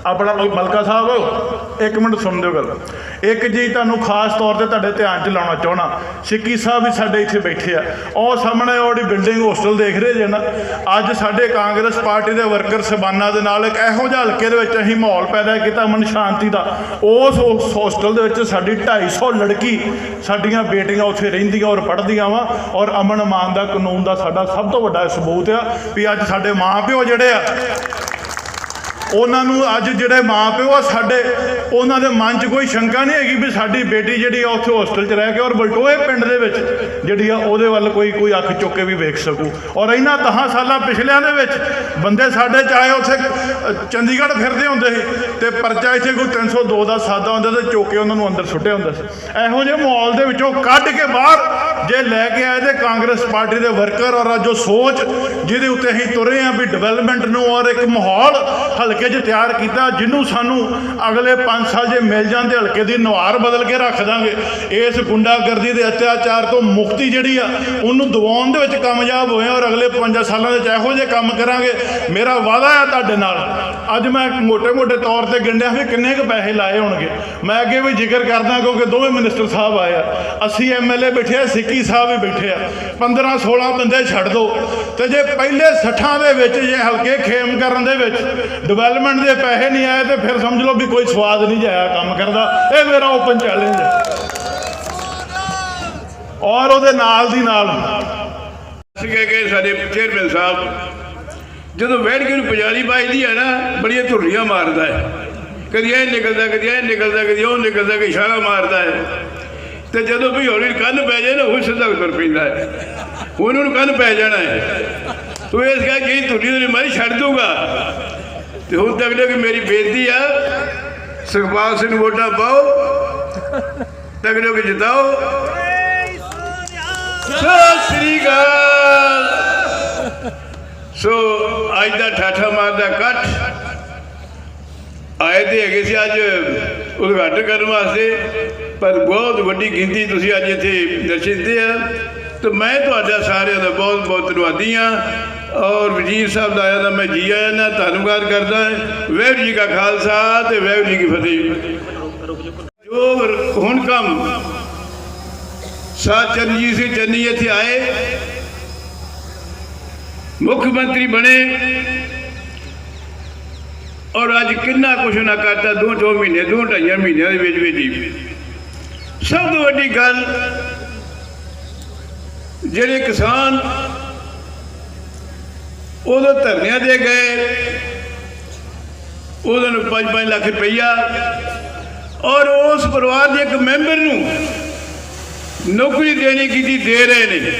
ਆਪਣਾ ਮਲਕਾ ਸਾਹਿਬ ਇੱਕ ਮਿੰਟ ਸੁਣ ਦਿਓ ਗੱਲ। ਇੱਕ ਜੀ ਤੁਹਾਨੂੰ ਖਾਸ ਤੌਰ ਤੇ ਤੁਹਾਡੇ ਧਿਆਨ 'ਚ ਲਾਉਣਾ ਚਾਹੁੰਦਾ, ਸਿੱਕੀ ਸਾਹਿਬ ਵੀ ਸਾਡੇ ਇੱਥੇ ਬੈਠੇ ਆ, ਉਹ ਸਾਹਮਣੇ ਉਹਦੀ ਬਿਲਡਿੰਗ ਹੋਸਟਲ ਦੇਖ ਰਹੇ ਜੇ ਨਾ। ਅੱਜ ਸਾਡੇ ਕਾਂਗਰਸ ਪਾਰਟੀ ਦੇ ਵਰਕਰ ਸਬਾਨਾਂ ਦੇ ਨਾਲ ਇੱਕ ਇਹੋ ਜਿਹਾ ਹਲਕੇ ਦੇ ਵਿੱਚ ਅਸੀਂ ਮਾਹੌਲ ਪੈਦਾ ਕੀਤਾ ਅਮਨ ਸ਼ਾਂਤੀ ਦਾ। ਉਸ ਹੋਸਟਲ ਦੇ ਵਿੱਚ ਸਾਡੀ 250 ਲੜਕੀ ਸਾਡੀਆਂ ਬੇਟੀਆਂ ਉੱਥੇ ਰਹਿੰਦੀਆਂ ਔਰ ਪੜ੍ਹਦੀਆਂ ਵਾ, ਔਰ ਅਮਨ ਅਮਾਨ ਦਾ ਕਾਨੂੰਨ ਦਾ ਸਾਡਾ ਸਭ ਤੋਂ ਵੱਡਾ ਸਬੂਤ ਆ ਵੀ ਅੱਜ ਸਾਡੇ ਮਾਂ ਪਿਓ ਜਿਹੜੇ ਆ ਉਹਨਾਂ ਨੂੰ ਅੱਜ ਜਿਹੜੇ ਮਾਂ ਪਿਓ ਆ ਸਾਡੇ, ਉਹਨਾਂ ਦੇ ਮਨ 'ਚ ਕੋਈ ਸ਼ੰਕਾ ਨਹੀਂ ਹੈਗੀ ਵੀ ਸਾਡੀ ਬੇਟੀ ਜਿਹੜੀ ਆ ਉੱਥੇ ਹੋਸਟਲ 'ਚ ਰਹਿ ਕੇ ਔਰ ਬਲਟੋਏ ਪਿੰਡ ਦੇ ਵਿੱਚ ਜਿਹੜੀ ਆ ਉਹਦੇ ਵੱਲ ਕੋਈ ਅੱਖ ਚੁੱਕ ਕੇ ਵੀ ਵੇਖ ਸਕੂ। ਔਰ ਇਹਨਾਂ 10 ਸਾਲਾਂ ਪਿਛਲਿਆਂ ਦੇ ਵਿੱਚ ਬੰਦੇ ਸਾਡੇ ਚਾਹੇ ਉੱਥੇ ਚੰਡੀਗੜ੍ਹ ਫਿਰਦੇ ਹੁੰਦੇ ਸੀ ਤੇ ਪਰਚਾ ਇੱਥੇ ਕੋਈ 302 ਦਾ ਸਾਦਾ ਹੁੰਦਾ ਤੇ ਚੁੱਕ ਕੇ ਉਹਨਾਂ ਨੂੰ ਅੰਦਰ ਸੁੱਟਿਆ ਹੁੰਦਾ ਸੀ। ਇਹੋ ਜਿਹੇ ਮਾਹੌਲ ਦੇ ਵਿੱਚੋਂ ਕੱਢ ਕੇ ਬਾਹਰ ਜੇ ਲੈ ਕੇ ਆਏ ਤੇ ਕਾਂਗਰਸ ਪਾਰਟੀ ਦੇ ਵਰਕਰ ਔਰ ਜੋ ਸੋਚ ਜਿਹਦੇ ਉੱਤੇ ਅਸੀਂ ਤੁਰੇ ਆ ਵੀ ਡਿਵੈਲਪਮੈਂਟ ਨੂੰ ਔਰ ਇੱਕ ਮਾਹੌਲ ਹਲਕੇ 'ਚ ਤਿਆਰ ਕੀਤਾ, ਜਿਹਨੂੰ ਸਾਨੂੰ ਅਗਲੇ 5 ਸਾਲ ਜੇ ਮਿਲ ਜਾਂਦੇ ਹਲਕੇ ਦੀ ਨੁਹਾਰ ਬਦਲ ਕੇ ਰੱਖ ਦਾਂਗੇ। ਇਸ ਗੁੰਡਾਗਰਦੀ ਦੇ ਅਤਿਆਚਾਰ ਤੋਂ ਮੁਕਤੀ ਜਿਹੜੀ ਆ ਉਹਨੂੰ ਦਿਵਾਉਣ ਦੇ ਵਿੱਚ ਕਾਮਯਾਬ ਹੋਏ ਔਰ ਅਗਲੇ 5 ਸਾਲਾਂ ਦੇ ਵਿੱਚ ਇਹੋ ਜਿਹੇ ਕੰਮ ਕਰਾਂਗੇ। ਮੇਰਾ ਵਾਅਦਾ ਹੈ ਤੁਹਾਡੇ ਨਾਲ। ਅੱਜ ਮੈਂ ਮੋਟੇ ਤੌਰ ਤੇ ਗਿਣਿਆ ਵੀ ਕਿੰਨੇ ਕੁ ਪੈਸੇ ਲਾਏ ਹੋਣਗੇ। ਮੈਂ ਅੱਗੇ ਵੀ ਜ਼ਿਕਰ ਕਰਦਾ ਕਿਉਂਕਿ ਦੋਵੇਂ ਮਿਨਿਸਟਰ ਸਾਹਿਬ ਆਏ ਆ, 80 MLA ਬੈਠੇ ਆ, ਸਿੱਕੀ ਸਾਹਿਬ ਵੀ ਬੈਠੇ ਆ, 15-16 ਬੰਦੇ ਛੱਡ ਦਿਓ ਤੇ ਜੇ ਪਹਿਲੇ 60 ਦੇ ਵਿੱਚ ਜੇ ਹਲਕੇ ਖੇਮ ਕਰਨ ਦੇ ਵਿੱਚ ਡਿਵੈਲਪਮੈਂਟ ਦੇ ਪੈਸੇ ਨਹੀਂ ਆਏ ਤੇ ਫਿਰ ਸਮਝ ਲਓ ਵੀ ਕੋਈ ਸਵਾਦ ਨਹੀਂ ਜਾਇਆ ਕੰਮ ਕਰਦਾ। ਇਹ ਮੇਰਾ ਓਪਨ ਚੈਲੰਜ ਹੈ। ਔਰ ਉਹਦੇ ਨਾਲ ਦੀ ਨਾਲ ਸੀਗੇ ਕਿ ਸਾਡੇ ਚੇਅਰਮੈਨ ਸਾਹਿਬ ਜਦੋਂ ਬੈਠ ਕੇ ਨੂੰ ਪੁਜਾਰੀ ਬਾਜਦੀ ਹੈ ਨਾ, ਬੜੀਆਂ ਧੁਰਲੀਆਂ ਮਾਰਦਾ ਹੈ, ਕਦੀ ਇਹ ਨਿਕਲਦਾ, ਕਦੀ ਇਹ ਨਿਕਲਦਾ, ਕਦੀ ਉਹ ਨਿਕਲਦਾ, ਕਿ ਇਸ਼ਾਰਾ ਮਾਰਦਾ ਹੈ। ਤੇ ਜਦੋਂ ਵੀ ਹੌਲੀ ਕੰਨ ਪੈ ਜਾਏ ਨਾ ਉਹ ਸਿੱਧਾ ਤੁਰ ਪੈਂਦਾ ਹੈ, ਹੁਣ ਉਹਨੂੰ ਕੰਨ ਪੈ ਜਾਣਾ ਹੈ। ਤੂੰ ਇਸ ਗੱਲ ਜਿਹੜੀ ਧੁਰਲੀ ਉਹਨੇ ਮਾਰੀ ਛੱਡ ਦੂਗਾ। ਤੇ ਹੁਣ ਤੱਕ ਕਿ ਮੇਰੀ ਬੇਨਤੀ ਆ, ਸੁਖਪਾਲ ਸਿੰਘ ਵੋਟਾਂ ਪਾਓ, ਤਗੜੇ ਹੋ ਕੇ ਜਿਤਾਓ। ਸਤਿ ਸ੍ਰੀ ਅਕਾਲ। ਸੋ ਅੱਜ ਦਾ ਠਾਠਾ ਮਾਰਦਾ ਇਕੱਠ ਆਏ ਤੇ ਹੈਗੇ ਸੀ ਅੱਜ ਉਦਘਾਟਨ ਕਰਨ ਵਾਸਤੇ, ਪਰ ਬਹੁਤ ਵੱਡੀ ਗਿਣਤੀ ਤੁਸੀਂ ਅੱਜ ਇੱਥੇ ਦਰਸ਼ਨ ਦਿੱਤੇ ਆ ਤੇ ਮੈਂ ਤੁਹਾਡਾ ਸਾਰਿਆਂ ਦਾ ਬਹੁਤ ਬਹੁਤ ਧੰਨਵਾਦੀ ਹਾਂ। ਔਰ ਵਜ਼ੀਰ ਸਾਹਿਬ ਦਾ ਆਇਆ ਤਾਂ ਮੈਂ ਜੀ ਆਇਆਂ ਨਾਲ ਧੰਨਵਾਦ ਕਰਦਾ। ਵਾਹਿਗੁਰੂ ਜੀ ਕਾ ਖਾਲਸਾ ਤੇ ਵਾਹਿਗੁਰੂ ਜੀ ਕੀ ਫਤਿਹ। ਜੋ ਹੁਣ ਕੰਮ ਸਾਧ ਚਰਨਜੀਤ ਸਿੰਘ ਚੰਨੀ ਇੱਥੇ ਆਏ, ਮੁੱਖ ਮੰਤਰੀ ਬਣੇ ਔਰ ਅੱਜ ਕਿੰਨਾ ਕੁਛ ਨਾ ਕਰਤਾ 2 ਮਹੀਨੇ 2-2.5 ਮਹੀਨਿਆਂ ਦੇ ਵਿੱਚ ਹੀ। ਸਭ ਤੋਂ ਵੱਡੀ ਗੱਲ, ਜਿਹੜੇ ਕਿਸਾਨ ਉਦੋਂ ਧਰਨਿਆਂ ਦੇ ਗਏ, ਉਹਨਾਂ ਨੂੰ 5-5 ਲੱਖ ਰੁਪਈਆ ਔਰ ਉਸ ਪਰਿਵਾਰ ਦੇ ਇੱਕ ਮੈਂਬਰ ਨੂੰ ਨੌਕਰੀ ਦੇਣੀ ਕੀਤੀ ਦੇ ਰਹੇ ਨੇ।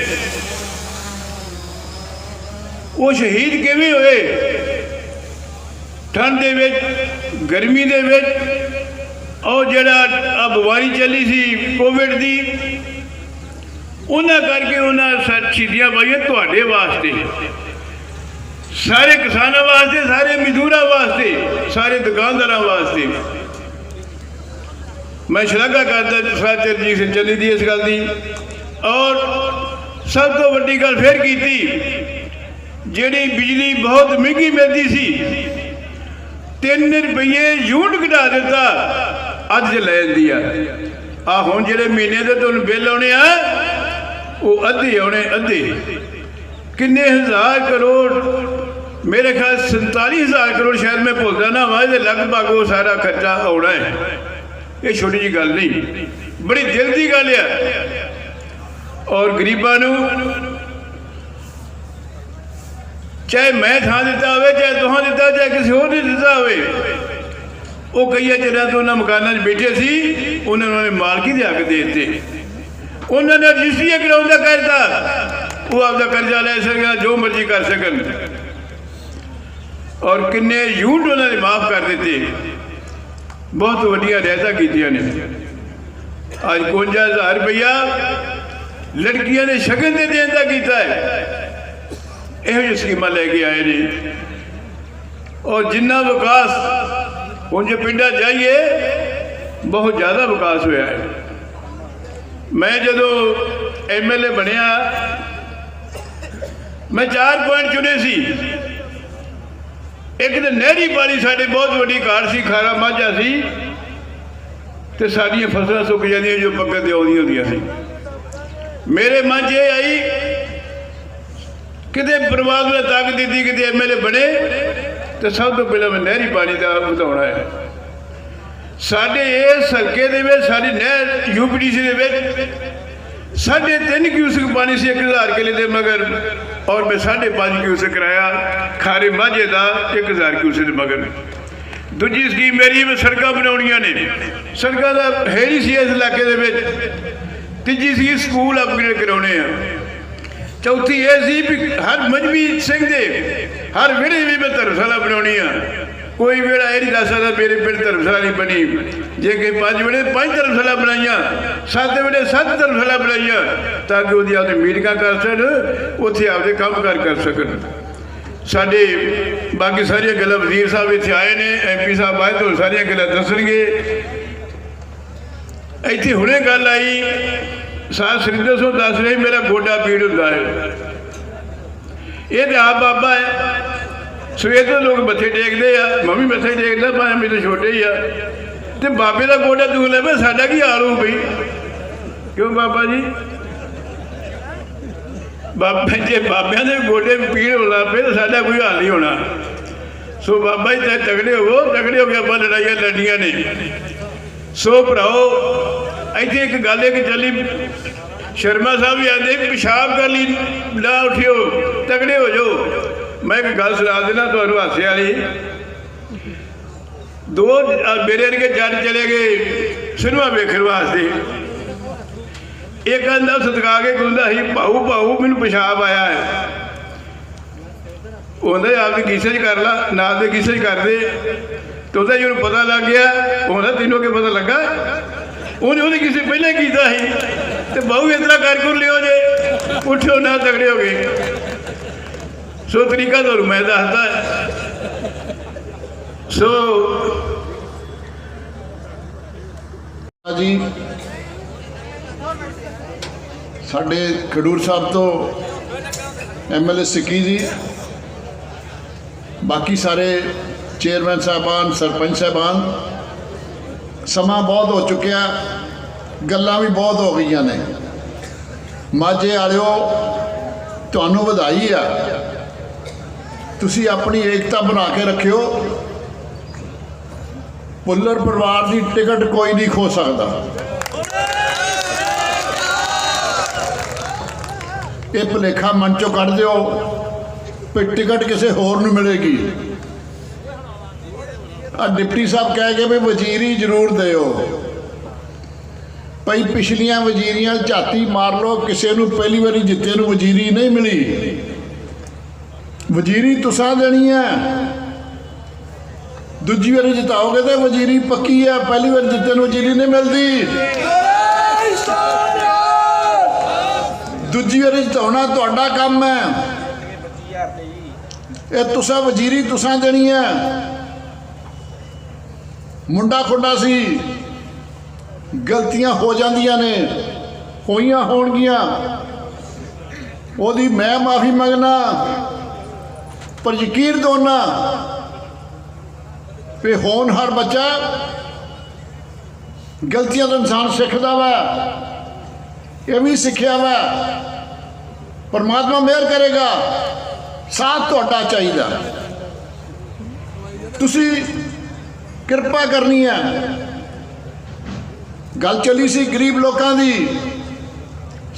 ਉਹ ਸ਼ਹੀਦ ਕਿਵੇਂ ਹੋਏ? ਠੰਡ ਦੇ ਵਿੱਚ, ਗਰਮੀ ਦੇ ਵਿੱਚ, ਉਹ ਜਿਹੜਾ ਬਿਮਾਰੀ ਚੱਲੀ ਸੀ ਕੋਵਿਡ ਦੀ, ਉਹਨਾਂ ਕਰਕੇ ਉਹਨਾਂ ਸ਼ਹੀਦੀਆਂ ਪਾਈਆਂ ਤੁਹਾਡੇ ਵਾਸਤੇ, ਸਾਰੇ ਕਿਸਾਨਾਂ ਵਾਸਤੇ, ਸਾਰੇ ਮਜ਼ਦੂਰਾਂ ਵਾਸਤੇ, ਸਾਰੇ ਦੁਕਾਨਦਾਰਾਂ ਵਾਸਤੇ। ਮੈਂ ਸ਼ਲਾਘਾ ਕਰਦਾ ਸਾਧ ਚਰਨਜੀਤ ਸਿੰਘ ਚੰਨੀ ਦੀ ਇਸ ਗੱਲ ਦੀ। ਔਰ ਸਭ ਤੋਂ ਵੱਡੀ ਗੱਲ ਫਿਰ ਕੀਤੀ, ਜਿਹੜੀ ਬਿਜਲੀ ਬਹੁਤ ਮਹਿੰਗੀ ਮਿਲਦੀ ਸੀ, 3 ਰੁਪਏ ਯੂਨਿਟ ਘਟਾ ਦਿੱਤਾ, ਅੱਜ ਲੈ ਜਾਂਦੀ ਆ। ਹੁਣ ਜਿਹੜੇ ਮਹੀਨੇ ਦੇ ਤੁਹਾਨੂੰ ਬਿੱਲ ਆਉਣੇ ਆ ਉਹ ਅੱਧੇ ਆਉਣੇ, ਅੱਧੇ। ਕਿੰਨੇ ਹਜ਼ਾਰ ਕਰੋੜ, ਮੇਰੇ ਖਿਆਲ 47,000 ਕਰੋੜ, ਸ਼ਾਇਦ ਮੈਂ ਭੁੱਲਦਾ ਨਾ ਵਾ, ਇਹਦੇ ਲਗਭਗ ਉਹ ਸਾਰਾ ਖਰਚਾ ਆਉਣਾ ਹੈ। ਇਹ ਛੋਟੀ ਜਿਹੀ ਗੱਲ ਨਹੀਂ, ਬੜੀ ਦਿਲ ਦੀ ਗੱਲ ਆ। ਔਰ ਗਰੀਬਾਂ ਨੂੰ ਚਾਹੇ ਮੈਂ ਥਾਂ ਦਿੱਤਾ ਹੋਵੇ, ਚਾਹੇ ਤੁਹਾਂ ਦਿੱਤਾ, ਚਾਹੇ ਕਿਸੇ ਹੋਰ ਨੇ ਦਿੱਤਾ ਹੋਵੇ, ਉਹ ਕਈਆਂ ਚਿਰਾਂ ਤੋਂ ਉਹਨਾਂ ਮਕਾਨਾਂ 'ਚ ਬੈਠੇ ਸੀ, ਉਹਨਾਂ ਨੇ ਮਾਲਕੀ ਦੇ ਹੱਕ ਦੇ ਦਿੱਤੇ। ਉਹਨਾਂ ਨੇ ਰਜਿਸਟਰੀਆਂ ਕਰਾਉਣ ਦਾ ਕਰਤਾ, ਉਹ ਆਪਦਾ ਕਰਜ਼ਾ ਲੈ ਸਕਣ, ਜੋ ਮਰਜ਼ੀ ਕਰ ਸਕਣ। और किन्ने यूनिट उन्होंने माफ़ कर दिते, बहुत वड्डियां रियायतां कीतियां ने। अज 51,000 रुपया लड़कियां ने शगन दे देन दा कीता है। इहो जी स्कीमां लैके आए ने। और जिन्ना विकास हुण जो पिंडा जाइए बहुत ज़्यादा विकास होया है। मैं जदों MLA बनया मैं 4 पॉइंट चुने सी। एक तो नहरी पानी साढ़े बहुत वड्डी घाट सी, खारा माझा सी ते साडियां फसलां सुक जांदियां जो पक्कन ते आउंदियां हुंदियां सी। मेरे मन च ये आई किते परमात्मा ने ताकत दी किते MLA बने तो सब तो पहले मैं नहरी पानी का ਵਧਾਉਣਾ है। साढ़े इस हल्के दे विच साडी नहर UPDC दे विच 3.5 क्यूसक पानी से 1000 किले दे मगर, और मैं 5.5 क्यूसक कराया खारे माझे का 1000 क्यूसक दे मगर। दूजी स्कीम मेरी मैं सड़क बनाउणियां ने, सड़क का है नहीं सी इस इलाके दे विच। तीजी सी स्कूल अपग्रेड कराने हैं। चौथी ये सी भी हर मजहबी सिंह दे हर विड़े भी मैं धर्मशाला बनानी आ। कोई वेड़ा यह नहीं दस सकता मेरे पिंड धर्मशाला नहीं बनी। जे कि 5 वेड़े 5 धर्मशाला बनाइया, 7 वेड़े 7 धर्मशाला बनाइया, ताकि वो आपने मीटिंगां कर सकन, उत्थे आपदे काम कर सकन। साडे बाकी सारिया गल्लां वजीर साहब इत्थे आए ने, MP साहब आए तो सारिया गल्लां दसणगे। इत्थे हुणे गल आई साहब सरिंदर सिंह दस रहे मेरा गोडा पीड़ होता है। ये तो आप बाबा है, सवेर तो लोग मत्थे टेकते हैं, मैं भी मत्थे टेकदा भावें मेरे छोटे ही आ, तो बाबे का गोडा दुख लै मैं साडा की हाल हो गई। क्यों बाबा जी? बाबा जे बाबिया के गोडे पीड़ होना पे तो साडा कोई हाल नहीं होना। सो बाबा जी तगड़े हो गए आप लड़ाइयां लड़ियां ने। सो भराओ इतने एक गल है कि चली शर्मा साहब भी आते पेशाब कर ली ना उठियो तगड़े हो जाओ। मैं एक गल सुना देना तुहानू हासे वाली। 2 मेरे वर्गे जज चले गए सिनेमा वेखण वास्ते। एक आंदा सतका के कहता ही भाऊ मैनू पेशाब आया है। उन्हें आपकी कीसे कर ला, नाल दे कीसे कर दे। तो जो पता लग गया उन्हें तीनों के पता लगा उन्हें किसी पहले किया ही तो बहु इतना कर लियो जे उठो ना तगड़े हो गए। सो तरीका तो मैं दसदा। सो जी साडे खडूर साहब तो MLA सिक्की जी, बाकी सारे चेयरमैन साहबान सरपंच साहबान, समा बहुत हो चुकिया, गल्लां भी बहुत हो गई ने। माझे वालिओ तुहानू बधाई आ, तुसी अपनी एकता बना के रखियो। भुल्लर परिवार की टिकट कोई नहीं खो सकता। ये भुलेखा मन चो कढ़ दिओ भी टिकट किसी होर नूं मिलेगी। डिप्टी साहब कह के भी वजीरी जरूर दिओ। भाई पिछलियां वजीरियां झाती मार लो, किसी नूं पहली बारी जिते नूं वजीरी नहीं मिली। वजीरी तुसां देनी है, दूजी बारी जिताओगे तो वजीरी पक्की है, पहली बार जिते नूं वजीरी नहीं मिलती। दूजी बारी जिताउणा तुहाडा काम है। ये तुसां वजीरी तुसां देनी है। मुंडा खुंडा सी, गलतियां हो जांदियां ने, होइयां होणगियां, ओदी मैं माफ़ी मंगना, पर यकीन दोना भी होनहार बच्चा गलतियां तो इंसान सीखदा वा। ये भी सीखिया वा, परमात्मा मेहर करेगा। साथ तुहाडा चाहिदा, तुसी किरपा करनी है। गल चली सी गरीब लोगों की।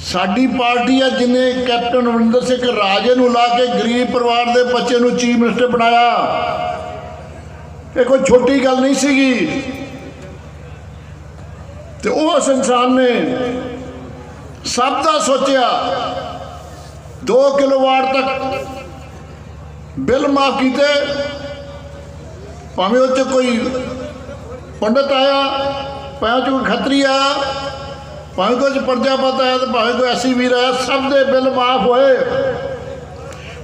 साडी पार्टी है जिन्हें कैप्टन अमरिंदर सिंह राजे नूं ला के गरीब परिवार के बच्चे नूं चीफ मिनिस्टर बनाया। ये कोई छोटी गल नहीं सीगी। तो उस इंसान ने सब का सोचा। 2 किलोवाट तक बिल माफ किए, ਭਾਵੇਂ ਉਹ 'ਚ ਕੋਈ ਪੰਡਤ ਆਇਆ, ਭਾਵੇਂ ਉਹ 'ਚ ਕੋਈ ਖੱਤਰੀ ਆਇਆ, ਭਾਵੇਂ ਕੋਈ ਪ੍ਰਜਾਪਤ ਆਇਆ, ਤੇ ਭਾਵੇਂ ਕੋਈ ਐਸੀ ਵੀਰ ਆਇਆ, ਸਭ ਦੇ ਬਿੱਲ ਮਾਫ ਹੋਏ।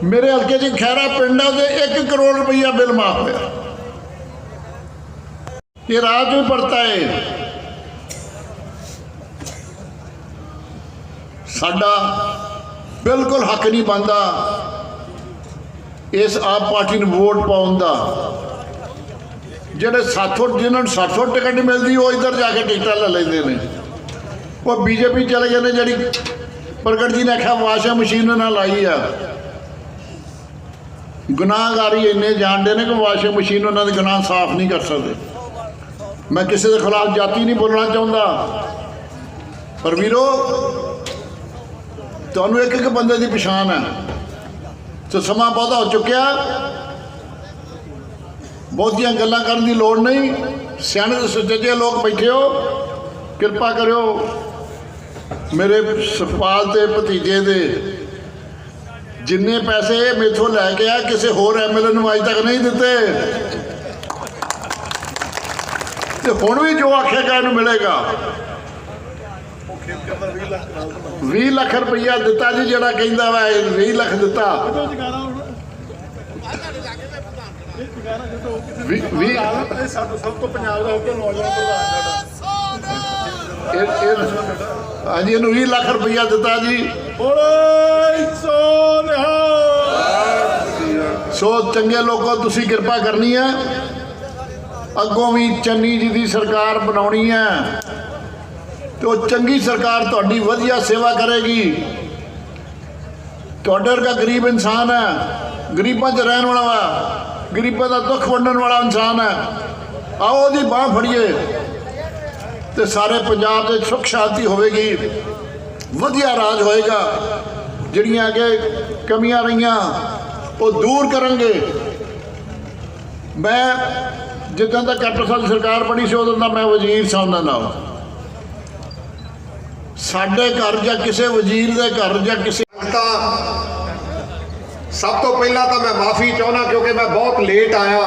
ਮੇਰੇ ਹਲਕੇ 'ਚ ਖੈਰਾ ਪਿੰਡ ਆ, ਉਹਦੇ 1 ਕਰੋੜ ਰੁਪਈਆ ਬਿੱਲ ਮਾਫ ਹੋਇਆ। ਇਹ ਰਾਜ ਵੀ ਪੜਤਾ ਹੈ। ਸਾਡਾ ਬਿਲਕੁਲ ਹੱਕ ਨਹੀਂ ਬਣਦਾ ਇਸ ਆਪ ਪਾਰਟੀ ਨੂੰ ਵੋਟ ਪਾਉਣ ਦਾ। ਜਿਹੜੇ ਸਾਥੋਂ ਜਿਨ੍ਹਾਂ ਨੂੰ 700 ਟਿਕਟ ਨਹੀਂ ਮਿਲਦੀ, ਉਹ ਇੱਧਰ ਜਾ ਕੇ ਟਿਕਟਾਂ ਲੈ ਲੈਂਦੇ ਨੇ। ਉਹ ਬੀਜੇਪੀ ਚਲੇ ਗਏ ਨੇ, ਜਿਹੜੀ ਪ੍ਰਗਟ ਜੀ ਨੇ ਆਖਿਆ ਵਾਸ਼ਿੰਗ ਮਸ਼ੀਨ ਨਾਲ ਲਾਈ ਆ। ਗੁਨਾਹਗਾਰੀ ਇੰਨੇ ਜਾਣਦੇ ਨੇ ਕਿ ਵਾਸ਼ਿੰਗ ਮਸ਼ੀਨ ਉਹਨਾਂ ਦੇ ਗੁਨਾਹ ਸਾਫ਼ ਨਹੀਂ ਕਰ ਸਕਦੇ। ਮੈਂ ਕਿਸੇ ਦੇ ਖਿਲਾਫ ਜਾਤੀ ਨਹੀਂ ਬੋਲਣਾ ਚਾਹੁੰਦਾ, ਪਰ ਵੀਰੋ ਤੁਹਾਨੂੰ ਇੱਕ ਇੱਕ ਬੰਦੇ ਦੀ ਪਛਾਣ ਹੈ। ਤੇ ਸਮਾਂ ਬਹੁਤਾ ਹੋ ਚੁੱਕਿਆ, ਬਹੁਤੀਆਂ ਗੱਲਾਂ ਕਰਨ ਦੀ ਲੋੜ ਨਹੀਂ। ਸਿਆਣੇ ਤੇ ਸੁਚੱਜੇ ਲੋਕ ਬੈਠੇ ਹੋ, ਕਿਰਪਾ ਕਰਿਓ ਮੇਰੇ ਸੁਖਪਾਲ ਤੇ ਭਤੀਜੇ ਦੇ ਜਿੰਨੇ ਪੈਸੇ ਮੇਥੋਂ ਲੈ ਕੇ ਆ, ਕਿਸੇ ਹੋਰ ਐਮਐਲਏ ਨੂੰ ਅੱਜ ਤੱਕ ਨਹੀਂ ਦਿੱਤੇ, ਤੇ ਹੁਣ ਵੀ ਜੋ ਆਖੇਗਾ ਇਹਨੂੰ ਮਿਲੇਗਾ। 20 ਲੱਖ ਰੁਪਈਆ ਦਿੱਤਾ ਜੀ, ਜਿਹੜਾ ਕਹਿੰਦਾ ਵਾ 20 ਲੱਖ ਦਿੱਤਾ। 20 ਸਭ ਤੋਂ ਪੰਜਾਬ ਦਾ ਹੋ ਕੇ ਨੌਜਵਾਨ ਪ੍ਰਧਾਨ ਸਾਡਾ। ਹਾਂਜੀ, ਇਹਨੂੰ 20 ਲੱਖ ਰੁਪਈਆ ਦਿੱਤਾ ਜੀ। ਸੋ ਚੰਗੇ ਲੋਕੋ, ਤੁਸੀਂ ਕਿਰਪਾ ਕਰਨੀ ਹੈ। ਅੱਗੋਂ ਵੀ ਚੰਨੀ ਜੀ ਦੀ ਸਰਕਾਰ ਬਣਾਉਣੀ ਹੈ, ਤੇ ਉਹ ਚੰਗੀ ਸਰਕਾਰ ਤੁਹਾਡੀ ਵਧੀਆ ਸੇਵਾ ਕਰੇਗੀ। ਤੁਹਾਡੇ ਵਰਗਾ ਗਰੀਬ ਇਨਸਾਨ ਹੈ, ਗਰੀਬਾਂ 'ਚ ਰਹਿਣ ਵਾਲਾ ਵਾ, ਗਰੀਬਾਂ ਦਾ ਦੁੱਖ ਵੰਡਣ ਵਾਲਾ ਇਨਸਾਨ ਹੈ। ਆਓ ਉਹਦੀ ਬਾਂਹ ਫੜੀਏ, ਤੇ ਸਾਰੇ ਪੰਜਾਬ ਦੇ ਸੁੱਖ ਸ਼ਾਂਤੀ ਹੋਵੇਗੀ, ਵਧੀਆ ਰਾਜ ਹੋਏਗਾ। ਜਿਹੜੀਆਂ ਅੱਗੇ ਕਮੀਆਂ ਰਹੀਆਂ ਉਹ ਦੂਰ ਕਰਾਂਗੇ। ਮੈਂ ਜਿੱਦਾਂ ਦਾ ਕੈਪਟਨ ਸਾਹਿਬ ਦੀ ਸਰਕਾਰ ਬਣੀ ਸੀ, ਉਦੋਂ ਦਾ ਮੈਂ ਵਜ਼ੀਰ ਸਾਂ ਉਹਨਾਂ ਨਾਲ। ਸਾਡੇ ਘਰ ਜਾਂ ਕਿਸੇ ਵਜ਼ੀਰ ਦੇ ਘਰ ਜਾਂ ਕਿਸੇ ਸਭ ਤੋਂ ਪਹਿਲਾਂ ਤਾਂ ਮੈਂ ਮਾਫੀ ਚਾਹੁੰਦਾ, ਕਿਉਂਕਿ ਮੈਂ ਬਹੁਤ ਲੇਟ ਆਇਆ।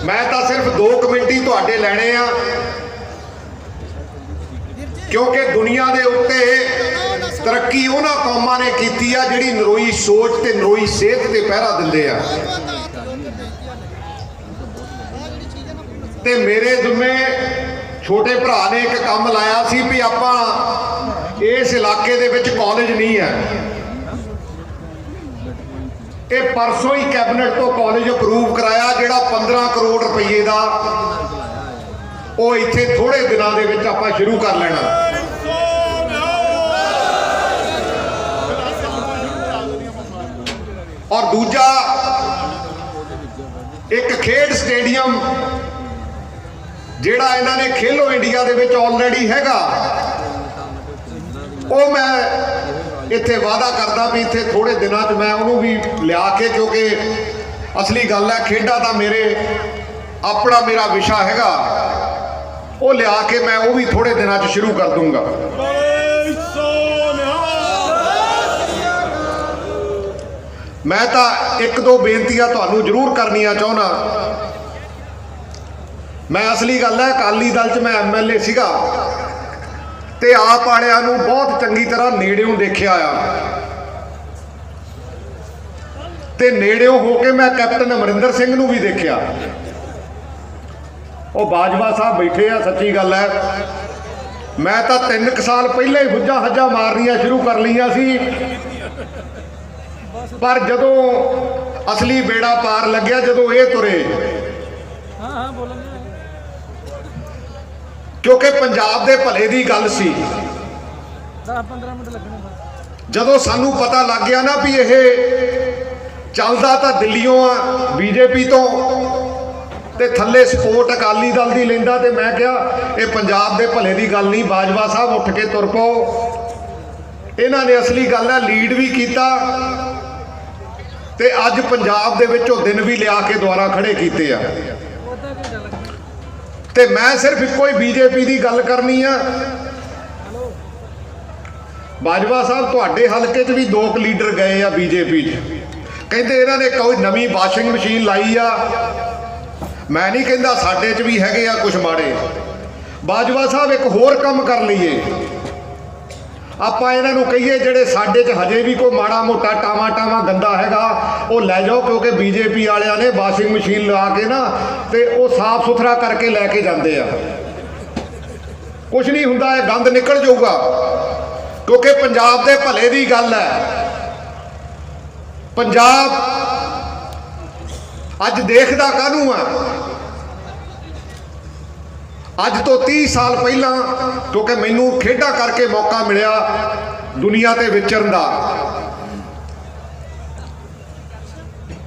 ਮੈਂ ਤਾਂ ਸਿਰਫ 2 ਮਿੰਟ ਹੀ ਤੁਹਾਡੇ ਲੈਣੇ ਆ, ਕਿਉਂਕਿ ਦੁਨੀਆ ਦੇ ਉੱਤੇ ਤਰੱਕੀ ਉਹਨਾਂ ਕੌਮਾਂ ਨੇ ਕੀਤੀ ਆ ਜਿਹੜੀ ਨਰੋਈ ਸੋਚ ਤੇ ਨਰੋਈ ਸਿਹਤ ਤੇ ਪਹਿਰਾ ਦਿੰਦੇ ਆ। ਤੇ ਮੇਰੇ ਜ਼ਿੰਮੇ ਛੋਟੇ ਭਰਾ ਨੇ ਇੱਕ ਕੰਮ ਲਾਇਆ ਸੀ ਵੀ ਆਪਾਂ ਇਸ ਇਲਾਕੇ ਦੇ ਵਿੱਚ ਕਾਲਜ ਨਹੀਂ ਹੈ। ਇਹ ਪਰਸੋਂ ਹੀ ਕੈਬਨਿਟ ਤੋਂ ਕਾਲਜ ਅਪਰੂਵ ਕਰਾਇਆ, ਜਿਹੜਾ 15 ਕਰੋੜ ਰੁਪਏ ਦਾ, ਉਹ ਇੱਥੇ ਥੋੜੇ ਦਿਨਾਂ ਦੇ ਵਿੱਚ ਆਪਾਂ ਸ਼ੁਰੂ ਕਰ ਲੈਣਾ। ਔਰ ਦੂਜਾ, ਇੱਕ ਖੇਡ ਸਟੇਡੀਅਮ ਜਿਹੜਾ ਇਹਨਾਂ ਨੇ ਖੇਲੋ ਇੰਡੀਆ ਦੇ ਵਿੱਚ ਆਲਰੇਡੀ ਹੈਗਾ, ਉਹ ਮੈਂ ਇੱਥੇ ਵਾਅਦਾ ਕਰਦਾ ਵੀ ਇੱਥੇ ਥੋੜੇ ਦਿਨਾਂ 'ਚ ਮੈਂ ਉਹਨੂੰ ਵੀ ਲਿਆ ਕੇ, ਕਿਉਂਕਿ ਅਸਲੀ ਗੱਲ ਹੈ ਖੇਡਾਂ ਦਾ ਆਪਣਾ ਮੇਰਾ ਵਿਸ਼ਾ ਹੈਗਾ, ਉਹ ਲਿਆ ਕੇ ਮੈਂ ਉਹ ਵੀ ਥੋੜੇ ਦਿਨਾਂ 'ਚ ਸ਼ੁਰੂ ਕਰ ਦੂੰਗਾ। ਮੈਂ ਤਾਂ 1-2 ਬੇਨਤੀਆਂ ਤੁਹਾਨੂੰ ਜ਼ਰੂਰ ਕਰਨੀਆਂ ਚਾਹੁੰਦਾ। ਮੈਂ ਅਸਲੀ ਗੱਲ ਹੈ, ਅਕਾਲੀ ਦਲ 'ਚ ਮੈਂ ਐਮਐਲਏ ਸੀਗਾ, ਤੇ ਆਪ ਵਾਲਿਆਂ ਨੂੰ ਬਹੁਤ ਚੰਗੀ ਤਰ੍ਹਾਂ ਨੇੜਿਓਂ ਦੇਖਿਆ ਆ, ਤੇ ਨੇੜਿਓਂ ਹੋ ਕੇ ਮੈਂ ਕੈਪਟਨ ਅਮਰਿੰਦਰ ਸਿੰਘ ਨੂੰ ਵੀ ਦੇਖਿਆ। ਉਹ ਬਾਜਵਾ ਸਾਹਿਬ ਬੈਠੇ ਆ, ਸੱਚੀ ਗੱਲ ਹੈ, ਮੈਂ ਤਾਂ 3 ਸਾਲ ਪਹਿਲਾਂ ਹੀ ਹੁੱਜਾ ਹੱਜਾ ਮਾਰਨੀਆਂ ਸ਼ੁਰੂ ਕਰ ਲਈਆਂ ਸੀ, ਪਰ ਜਦੋਂ ਅਸਲੀ ਬੇੜਾ ਪਾਰ ਲੱਗਿਆ, ਜਦੋਂ ਇਹ ਤੁਰੇ, ਕਿਉਂਕਿ ਪੰਜਾਬ ਦੇ ਭਲੇ ਦੀ ਗੱਲ ਸੀ। 10-15 ਮਿੰਟ ਲੱਗਣੇ। ਜਦੋਂ ਸਾਨੂੰ ਪਤਾ ਲੱਗ ਗਿਆ ਨਾ ਵੀ ਇਹ ਚੱਲਦਾ ਤਾਂ ਦਿੱਲੀੋਂ ਆ, ਬੀਜੇਪੀ ਤੋਂ, ਤੇ ਥੱਲੇ ਸਪੋਰਟ ਅਕਾਲੀ ਦਲ ਦੀ ਲੈਂਦਾ, ਤੇ ਮੈਂ ਕਿਹਾ ਇਹ ਪੰਜਾਬ ਦੇ ਭਲੇ ਦੀ ਗੱਲ ਨਹੀਂ, ਬਾਜਵਾ ਸਾਹਿਬ ਉੱਠ ਕੇ ਤੁਰ ਪਾਓ। ਇਹਨਾਂ ਨੇ ਅਸਲੀ ਗੱਲ ਹੈ ਲੀਡ ਵੀ ਕੀਤਾ, ਤੇ ਅੱਜ ਪੰਜਾਬ ਦੇ ਵਿੱਚ ਉਹ ਦਿਨ ਵੀ ਲਿਆ ਕੇ ਦੁਆਰਾ ਖੜੇ ਕੀਤੇ ਆ। ਤੇ ਮੈਂ ਸਿਰਫ ਇੱਕੋ ਹੀ ਬੀਜੇਪੀ ਦੀ ਗੱਲ ਕਰਨੀ ਆ। ਬਾਜਵਾ ਸਾਹਿਬ, ਤੁਹਾਡੇ ਹਲਕੇ 'ਚ ਵੀ 2 ਲੀਡਰ ਗਏ ਆ ਬੀਜੇਪੀ 'ਚ, ਕਹਿੰਦੇ ਇਹਨਾਂ ਨੇ ਕੋਈ ਨਵੀਂ ਵਾਸ਼ਿੰਗ ਮਸ਼ੀਨ ਲਾਈ ਆ। ਮੈਂ ਨਹੀਂ ਕਹਿੰਦਾ ਸਾਡੇ 'ਚ ਵੀ ਹੈਗੇ ਆ ਕੁਝ ਮਾੜੇ। ਬਾਜਵਾ ਸਾਹਿਬ ਇੱਕ ਹੋਰ ਕੰਮ ਕਰ ਲਈਏ, ਆਪਾਂ ਇਹਨਾਂ ਨੂੰ ਕਹੀਏ ਜਿਹੜੇ ਸਾਡੇ 'ਚ ਹਜੇ ਵੀ ਕੋਈ ਮਾੜਾ ਮੋਟਾ ਟਾਵਾਂ ਗੰਦਾ ਹੈਗਾ ਉਹ ਲੈ ਜਾਓ, ਕਿਉਂਕਿ ਬੀਜੇਪੀ ਵਾਲਿਆਂ ਨੇ ਵਾਸ਼ਿੰਗ ਮਸ਼ੀਨ ਲਾ ਕੇ ਨਾ ਤੇ ਉਹ ਸਾਫ਼ ਸੁਥਰਾ ਕਰਕੇ ਲੈ ਕੇ ਜਾਂਦੇ ਆ। ਕੁਝ ਨਹੀਂ ਹੁੰਦਾ, ਇਹ ਗੰਦ ਨਿਕਲ ਜਾਊਗਾ, ਕਿਉਂਕਿ ਪੰਜਾਬ ਦੇ ਭਲੇ ਦੀ ਗੱਲ ਹੈ। ਪੰਜਾਬ ਅੱਜ ਦੇਖਦਾ ਕਾਹਨੂੰ ਆ? ਅੱਜ ਤੋਂ 30 ਸਾਲ ਪਹਿਲਾਂ, ਕਿਉਂਕਿ ਮੈਨੂੰ ਖੇਡਾਂ ਕਰਕੇ ਮੌਕਾ ਮਿਲਿਆ ਦੁਨੀਆ ਤੇ ਵਿਚਰਨ ਦਾ,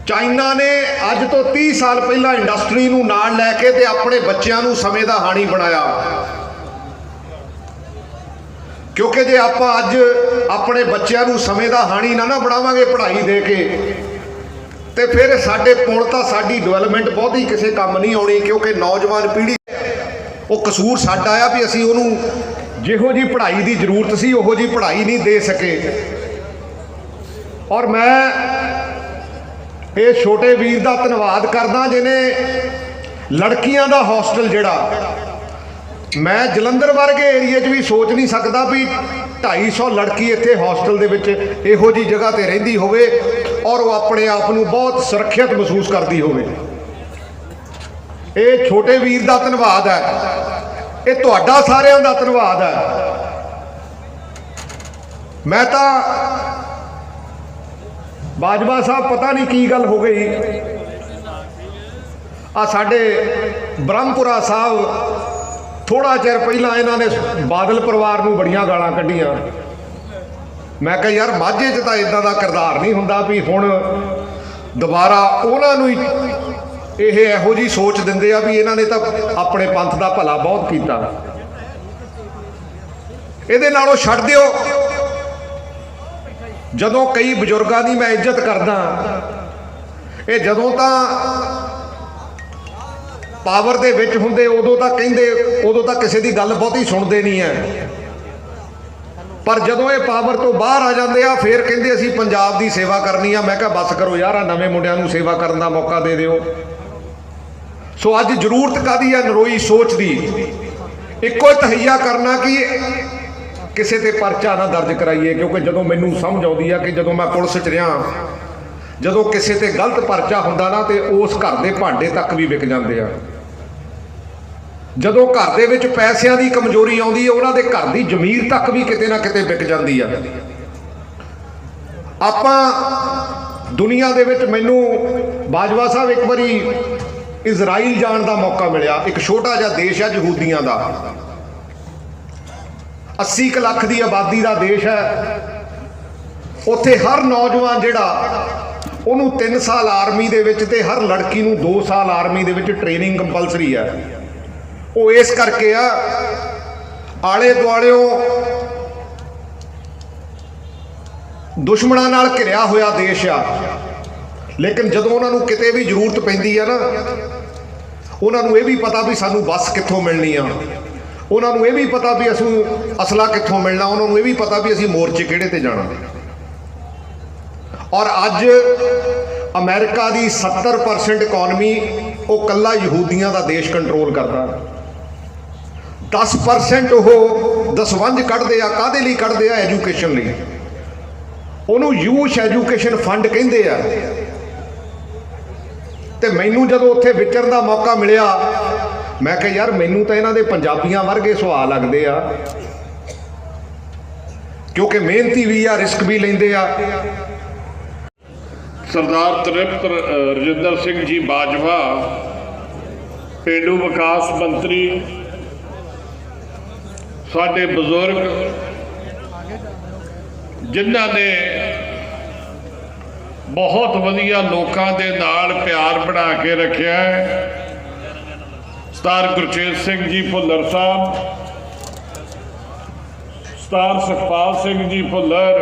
ਚਾਈਨਾ ਨੇ ਅੱਜ ਤੋਂ 30 ਸਾਲ ਪਹਿਲਾਂ ਇੰਡਸਟਰੀ ਨੂੰ ਨਾਲ ਲੈ ਕੇ ਤੇ ਆਪਣੇ ਬੱਚਿਆਂ ਨੂੰ ਸਮੇਂ ਦਾ ਹਾਣੀ ਬਣਾਇਆ। ਕਿਉਂਕਿ ਜੇ ਆਪਾਂ ਅੱਜ ਆਪਣੇ ਬੱਚਿਆਂ ਨੂੰ ਸਮੇਂ ਦਾ ਹਾਣੀ ਨਾ ਬਣਾਵਾਂਗੇ ਪੜ੍ਹਾਈ ਦੇ ਕੇ, ਤੇ ਫਿਰ ਸਾਡੇ ਕੋਲ ਤਾਂ ਸਾਡੀ ਡਿਵੈਲਪਮੈਂਟ ਬਹੁਤੀ ਕਿਸੇ ਕੰਮ ਨਹੀਂ ਆਉਣੀ। ਕਿਉਂਕਿ ਨੌਜਵਾਨ ਪੀੜ੍ਹੀ, ਉਹ ਕਸੂਰ ਸਾਡਾ ਆ ਵੀ ਅਸੀਂ ਉਹਨੂੰ ਜਿਹੋ ਜੀ ਪੜ੍ਹਾਈ ਦੀ ਜ਼ਰੂਰਤ ਸੀ ਉਹੋ ਜੀ ਪੜ੍ਹਾਈ ਨਹੀਂ ਦੇ ਸਕੇ। ਔਰ ਮੈਂ ਇਹ ਛੋਟੇ ਵੀਰ ਦਾ ਧੰਨਵਾਦ ਕਰਦਾ ਜਿਹਨੇ ਲੜਕੀਆਂ ਦਾ ਹੌਸਟਲ, ਜਿਹੜਾ ਮੈਂ ਜਲੰਧਰ ਵਰਗੇ ਏਰੀਏ 'ਚ ਵੀ ਸੋਚ ਨਹੀਂ ਸਕਦਾ ਵੀ 250 ਲੜਕੀ ਇੱਥੇ ਹੌਸਟਲ ਦੇ ਵਿੱਚ ਇਹੋ ਜੀ ਜਗ੍ਹਾ ਤੇ ਰਹਿੰਦੀ ਹੋਵੇ ਔਰ ਉਹ ਆਪਣੇ ਆਪ ਨੂੰ ਬਹੁਤ ਸੁਰੱਖਿਅਤ ਮਹਿਸੂਸ ਕਰਦੀ ਹੋਵੇ। ਇਹ ਛੋਟੇ ਵੀਰ ਦਾ ਧੰਨਵਾਦ ਹੈ, ਇਹ ਤੁਹਾਡਾ ਸਾਰਿਆਂ ਦਾ ਧੰਨਵਾਦ ਹੈ। ਮੈਂ ਤਾਂ ਬਾਜਵਾ ਸਾਹਿਬ ਪਤਾ ਨਹੀਂ ਕੀ ਗੱਲ ਹੋ ਗਈ, ਆ ਸਾਡੇ ਬ੍ਰਹਮਪੁਰਾ ਸਾਹਿਬ ਥੋੜਾ ਚਿਰ ਪਹਿਲਾਂ ਇਹਨਾਂ ਨੇ ਬਾਦਲ ਪਰਿਵਾਰ ਨੂੰ ਬੜੀਆਂ ਗਾਲਾਂ ਕੱਢੀਆਂ। ਮੈਂ ਕਿਹਾ ਯਾਰ ਮਾਝੇ 'ਚ ਤਾਂ ਇਦਾਂ ਦਾ ਕਿਰਦਾਰ ਨਹੀਂ ਹੁੰਦਾ ਵੀ ਹੁਣ ਦੁਬਾਰਾ ਉਹਨਾਂ ਨੂੰ ਇਹ ਇਹੋ ਜਿਹੀ ਸੋਚ ਦਿੰਦੇ ਆ ਵੀ ਇਹਨਾਂ ਨੇ ਤਾਂ ਆਪਣੇ ਪੰਥ ਦਾ ਭਲਾ ਬਹੁਤ ਕੀਤਾ। ਇਹਦੇ ਨਾਲੋਂ ਛੱਡ ਦਿਓ। ਜਦੋਂ ਕਈ ਬਜ਼ੁਰਗਾਂ ਦੀ ਮੈਂ ਇੱਜ਼ਤ ਕਰਦਾ, ਇਹ ਜਦੋਂ ਤਾਂ ਪਾਵਰ ਦੇ ਵਿੱਚ ਹੁੰਦੇ ਉਦੋਂ ਤਾਂ ਕਹਿੰਦੇ, ਉਦੋਂ ਤਾਂ ਕਿਸੇ ਦੀ ਗੱਲ ਬਹੁਤੀ ਸੁਣਦੇ ਨਹੀਂ ਹੈ, ਪਰ ਜਦੋਂ ਇਹ ਪਾਵਰ ਤੋਂ ਬਾਹਰ ਆ ਜਾਂਦੇ ਆ ਫਿਰ ਕਹਿੰਦੇ ਅਸੀਂ ਪੰਜਾਬ ਦੀ ਸੇਵਾ ਕਰਨੀ ਆ। ਮੈਂ ਕਿਹਾ ਬਸ ਕਰੋ ਯਾਰ, ਆ ਨਵੇਂ ਮੁੰਡਿਆਂ ਨੂੰ ਸੇਵਾ ਕਰਨ ਦਾ ਮੌਕਾ ਦੇ ਦਿਓ। ਸੋ ਅੱਜ ਜ਼ਰੂਰਤ ਕਾਹਦੀ ਆ? ਨਰੋਈ ਸੋਚ ਦੀ। ਇੱਕੋ ਤਹਈਆ ਕਰਨਾ ਕਿ ਕਿਸੇ ਤੇ ਪਰਚਾ ਨਾ ਦਰਜ ਕਰਾਈਏ, ਕਿਉਂਕਿ ਜਦੋਂ ਮੈਨੂੰ ਸਮਝ ਆਉਂਦੀ ਆ ਕਿ ਜਦੋਂ ਮੈਂ ਪੁਲਿਸ 'ਚ ਰਿਹਾ, ਜਦੋਂ ਕਿਸੇ ਤੇ ਗਲਤ ਪਰਚਾ ਹੁੰਦਾ ਨਾ ਤੇ ਉਸ ਘਰ ਦੇ ਭਾਂਡੇ ਤੱਕ ਵੀ ਵਿਕ ਜਾਂਦੇ ਆ। ਜਦੋਂ ਘਰ ਦੇ ਵਿੱਚ ਪੈਸਿਆਂ ਦੀ ਕਮਜ਼ੋਰੀ ਆਉਂਦੀ ਹੈ, ਉਹਨਾਂ ਦੇ ਘਰ ਦੀ ਜ਼ਮੀਰ ਤੱਕ ਵੀ ਕਿਤੇ ਨਾ ਕਿਤੇ ਵਿਕ ਜਾਂਦੀ ਆ। ਆਪਾਂ ਦੁਨੀਆ ਦੇ ਵਿੱਚ, ਮੈਨੂੰ ਬਾਜਵਾ ਸਾਹਿਬ ਇੱਕ ਵਾਰੀ ਇਜ਼ਰਾਈਲ ਜਾਣ ਦਾ ਮੌਕਾ ਮਿਲਿਆ। ਇੱਕ ਛੋਟਾ ਜਿਹਾ ਦੇਸ਼ ਹੈ ਯਹੂਦੀਆਂ ਦਾ, 80 ਕੁ ਲੱਖ ਦੀ ਆਬਾਦੀ ਦਾ ਦੇਸ਼ ਹੈ। ਉੱਥੇ ਹਰ ਨੌਜਵਾਨ ਜਿਹੜਾ ਉਹਨੂੰ 3 ਸਾਲ ਆਰਮੀ ਦੇ ਵਿੱਚ ਤੇ ਹਰ ਲੜਕੀ ਨੂੰ 2 ਸਾਲ ਆਰਮੀ ਦੇ ਵਿੱਚ ਟ੍ਰੇਨਿੰਗ ਕੰਪਲਸਰੀ ਹੈ। ਉਹ ਇਸ ਕਰਕੇ ਆ, ਆਲੇ ਦੁਆਲਿਓਂ ਦੁਸ਼ਮਣਾਂ ਨਾਲ ਘਿਰਿਆ ਹੋਇਆ ਦੇਸ਼ ਆ, ਲੇਕਿਨ ਜਦੋਂ ਉਹਨਾਂ ਨੂੰ ਕਿਤੇ ਵੀ ਜ਼ਰੂਰਤ ਪੈਂਦੀ ਆ ਨਾ, ਉਹਨਾਂ ਨੂੰ ਇਹ ਵੀ ਪਤਾ ਵੀ ਸਾਨੂੰ ਬੱਸ ਕਿੱਥੋਂ ਮਿਲਣੀ ਆ, ਉਹਨਾਂ ਨੂੰ ਇਹ ਵੀ ਪਤਾ ਵੀ ਅਸੀਂ ਅਸਲਾ ਕਿੱਥੋਂ ਮਿਲਣਾ, ਉਹਨਾਂ ਨੂੰ ਇਹ ਵੀ ਪਤਾ ਵੀ ਅਸੀਂ ਮੋਰਚੇ ਕਿਹੜੇ ਤੇ ਜਾਣਾ। ਔਰ ਅੱਜ ਅਮਰੀਕਾ ਦੀ 70% ਇਕਨੋਮੀ ਉਹ ਕੱਲਾ ਯਹੂਦੀਆਂ ਦਾ ਦੇਸ਼ ਕੰਟਰੋਲ ਕਰਦਾ। 10% ਉਹ ਦਸਵੰਧ ਕੱਢਦੇ ਆ। ਕਾਹਦੇ ਲਈ ਕੱਢਦੇ ਆ? ਐਜੂਕੇਸ਼ਨ ਲਈ। ਉਹਨੂੰ ਯੂਥ ਐਜੂਕੇਸ਼ਨ ਫੰਡ ਕਹਿੰਦੇ ਆ। ਤੇ ਮੈਨੂੰ ਜਦੋਂ ਉੱਥੇ ਵਿਚਰਨ ਦਾ ਮੌਕਾ ਮਿਲਿਆ, ਮੈਂ ਕਿਹਾ ਯਾਰ ਮੈਨੂੰ ਤਾਂ ਇਹਨਾਂ ਦੇ ਪੰਜਾਬੀਆਂ ਵਰਗੇ ਸੁਭਾਅ ਲੱਗਦੇ ਆ, ਕਿਉਂਕਿ ਮਿਹਨਤੀ ਵੀ ਆ, ਰਿਸਕ ਵੀ ਲੈਂਦੇ ਆ। ਸਰਦਾਰ ਤ੍ਰਿਪਤ ਰਜਿੰਦਰ ਸਿੰਘ ਜੀ ਬਾਜਵਾ, ਪੇਂਡੂ ਵਿਕਾਸ ਮੰਤਰੀ, ਸਾਡੇ ਬਜ਼ੁਰਗ ਜਿਨ੍ਹਾਂ ਨੇ ਬਹੁਤ ਵਧੀਆ ਲੋਕਾਂ ਦੇ ਨਾਲ ਪਿਆਰ ਬਣਾ ਕੇ ਰੱਖਿਆ ਹੈ। ਸਰਦਾਰ ਗੁਰਚੇਤ ਸਿੰਘ ਜੀ ਭੁੱਲਰ ਸਾਹਿਬ, ਸਰਦਾਰ ਸੁਖਪਾਲ ਸਿੰਘ ਜੀ ਭੁੱਲਰ,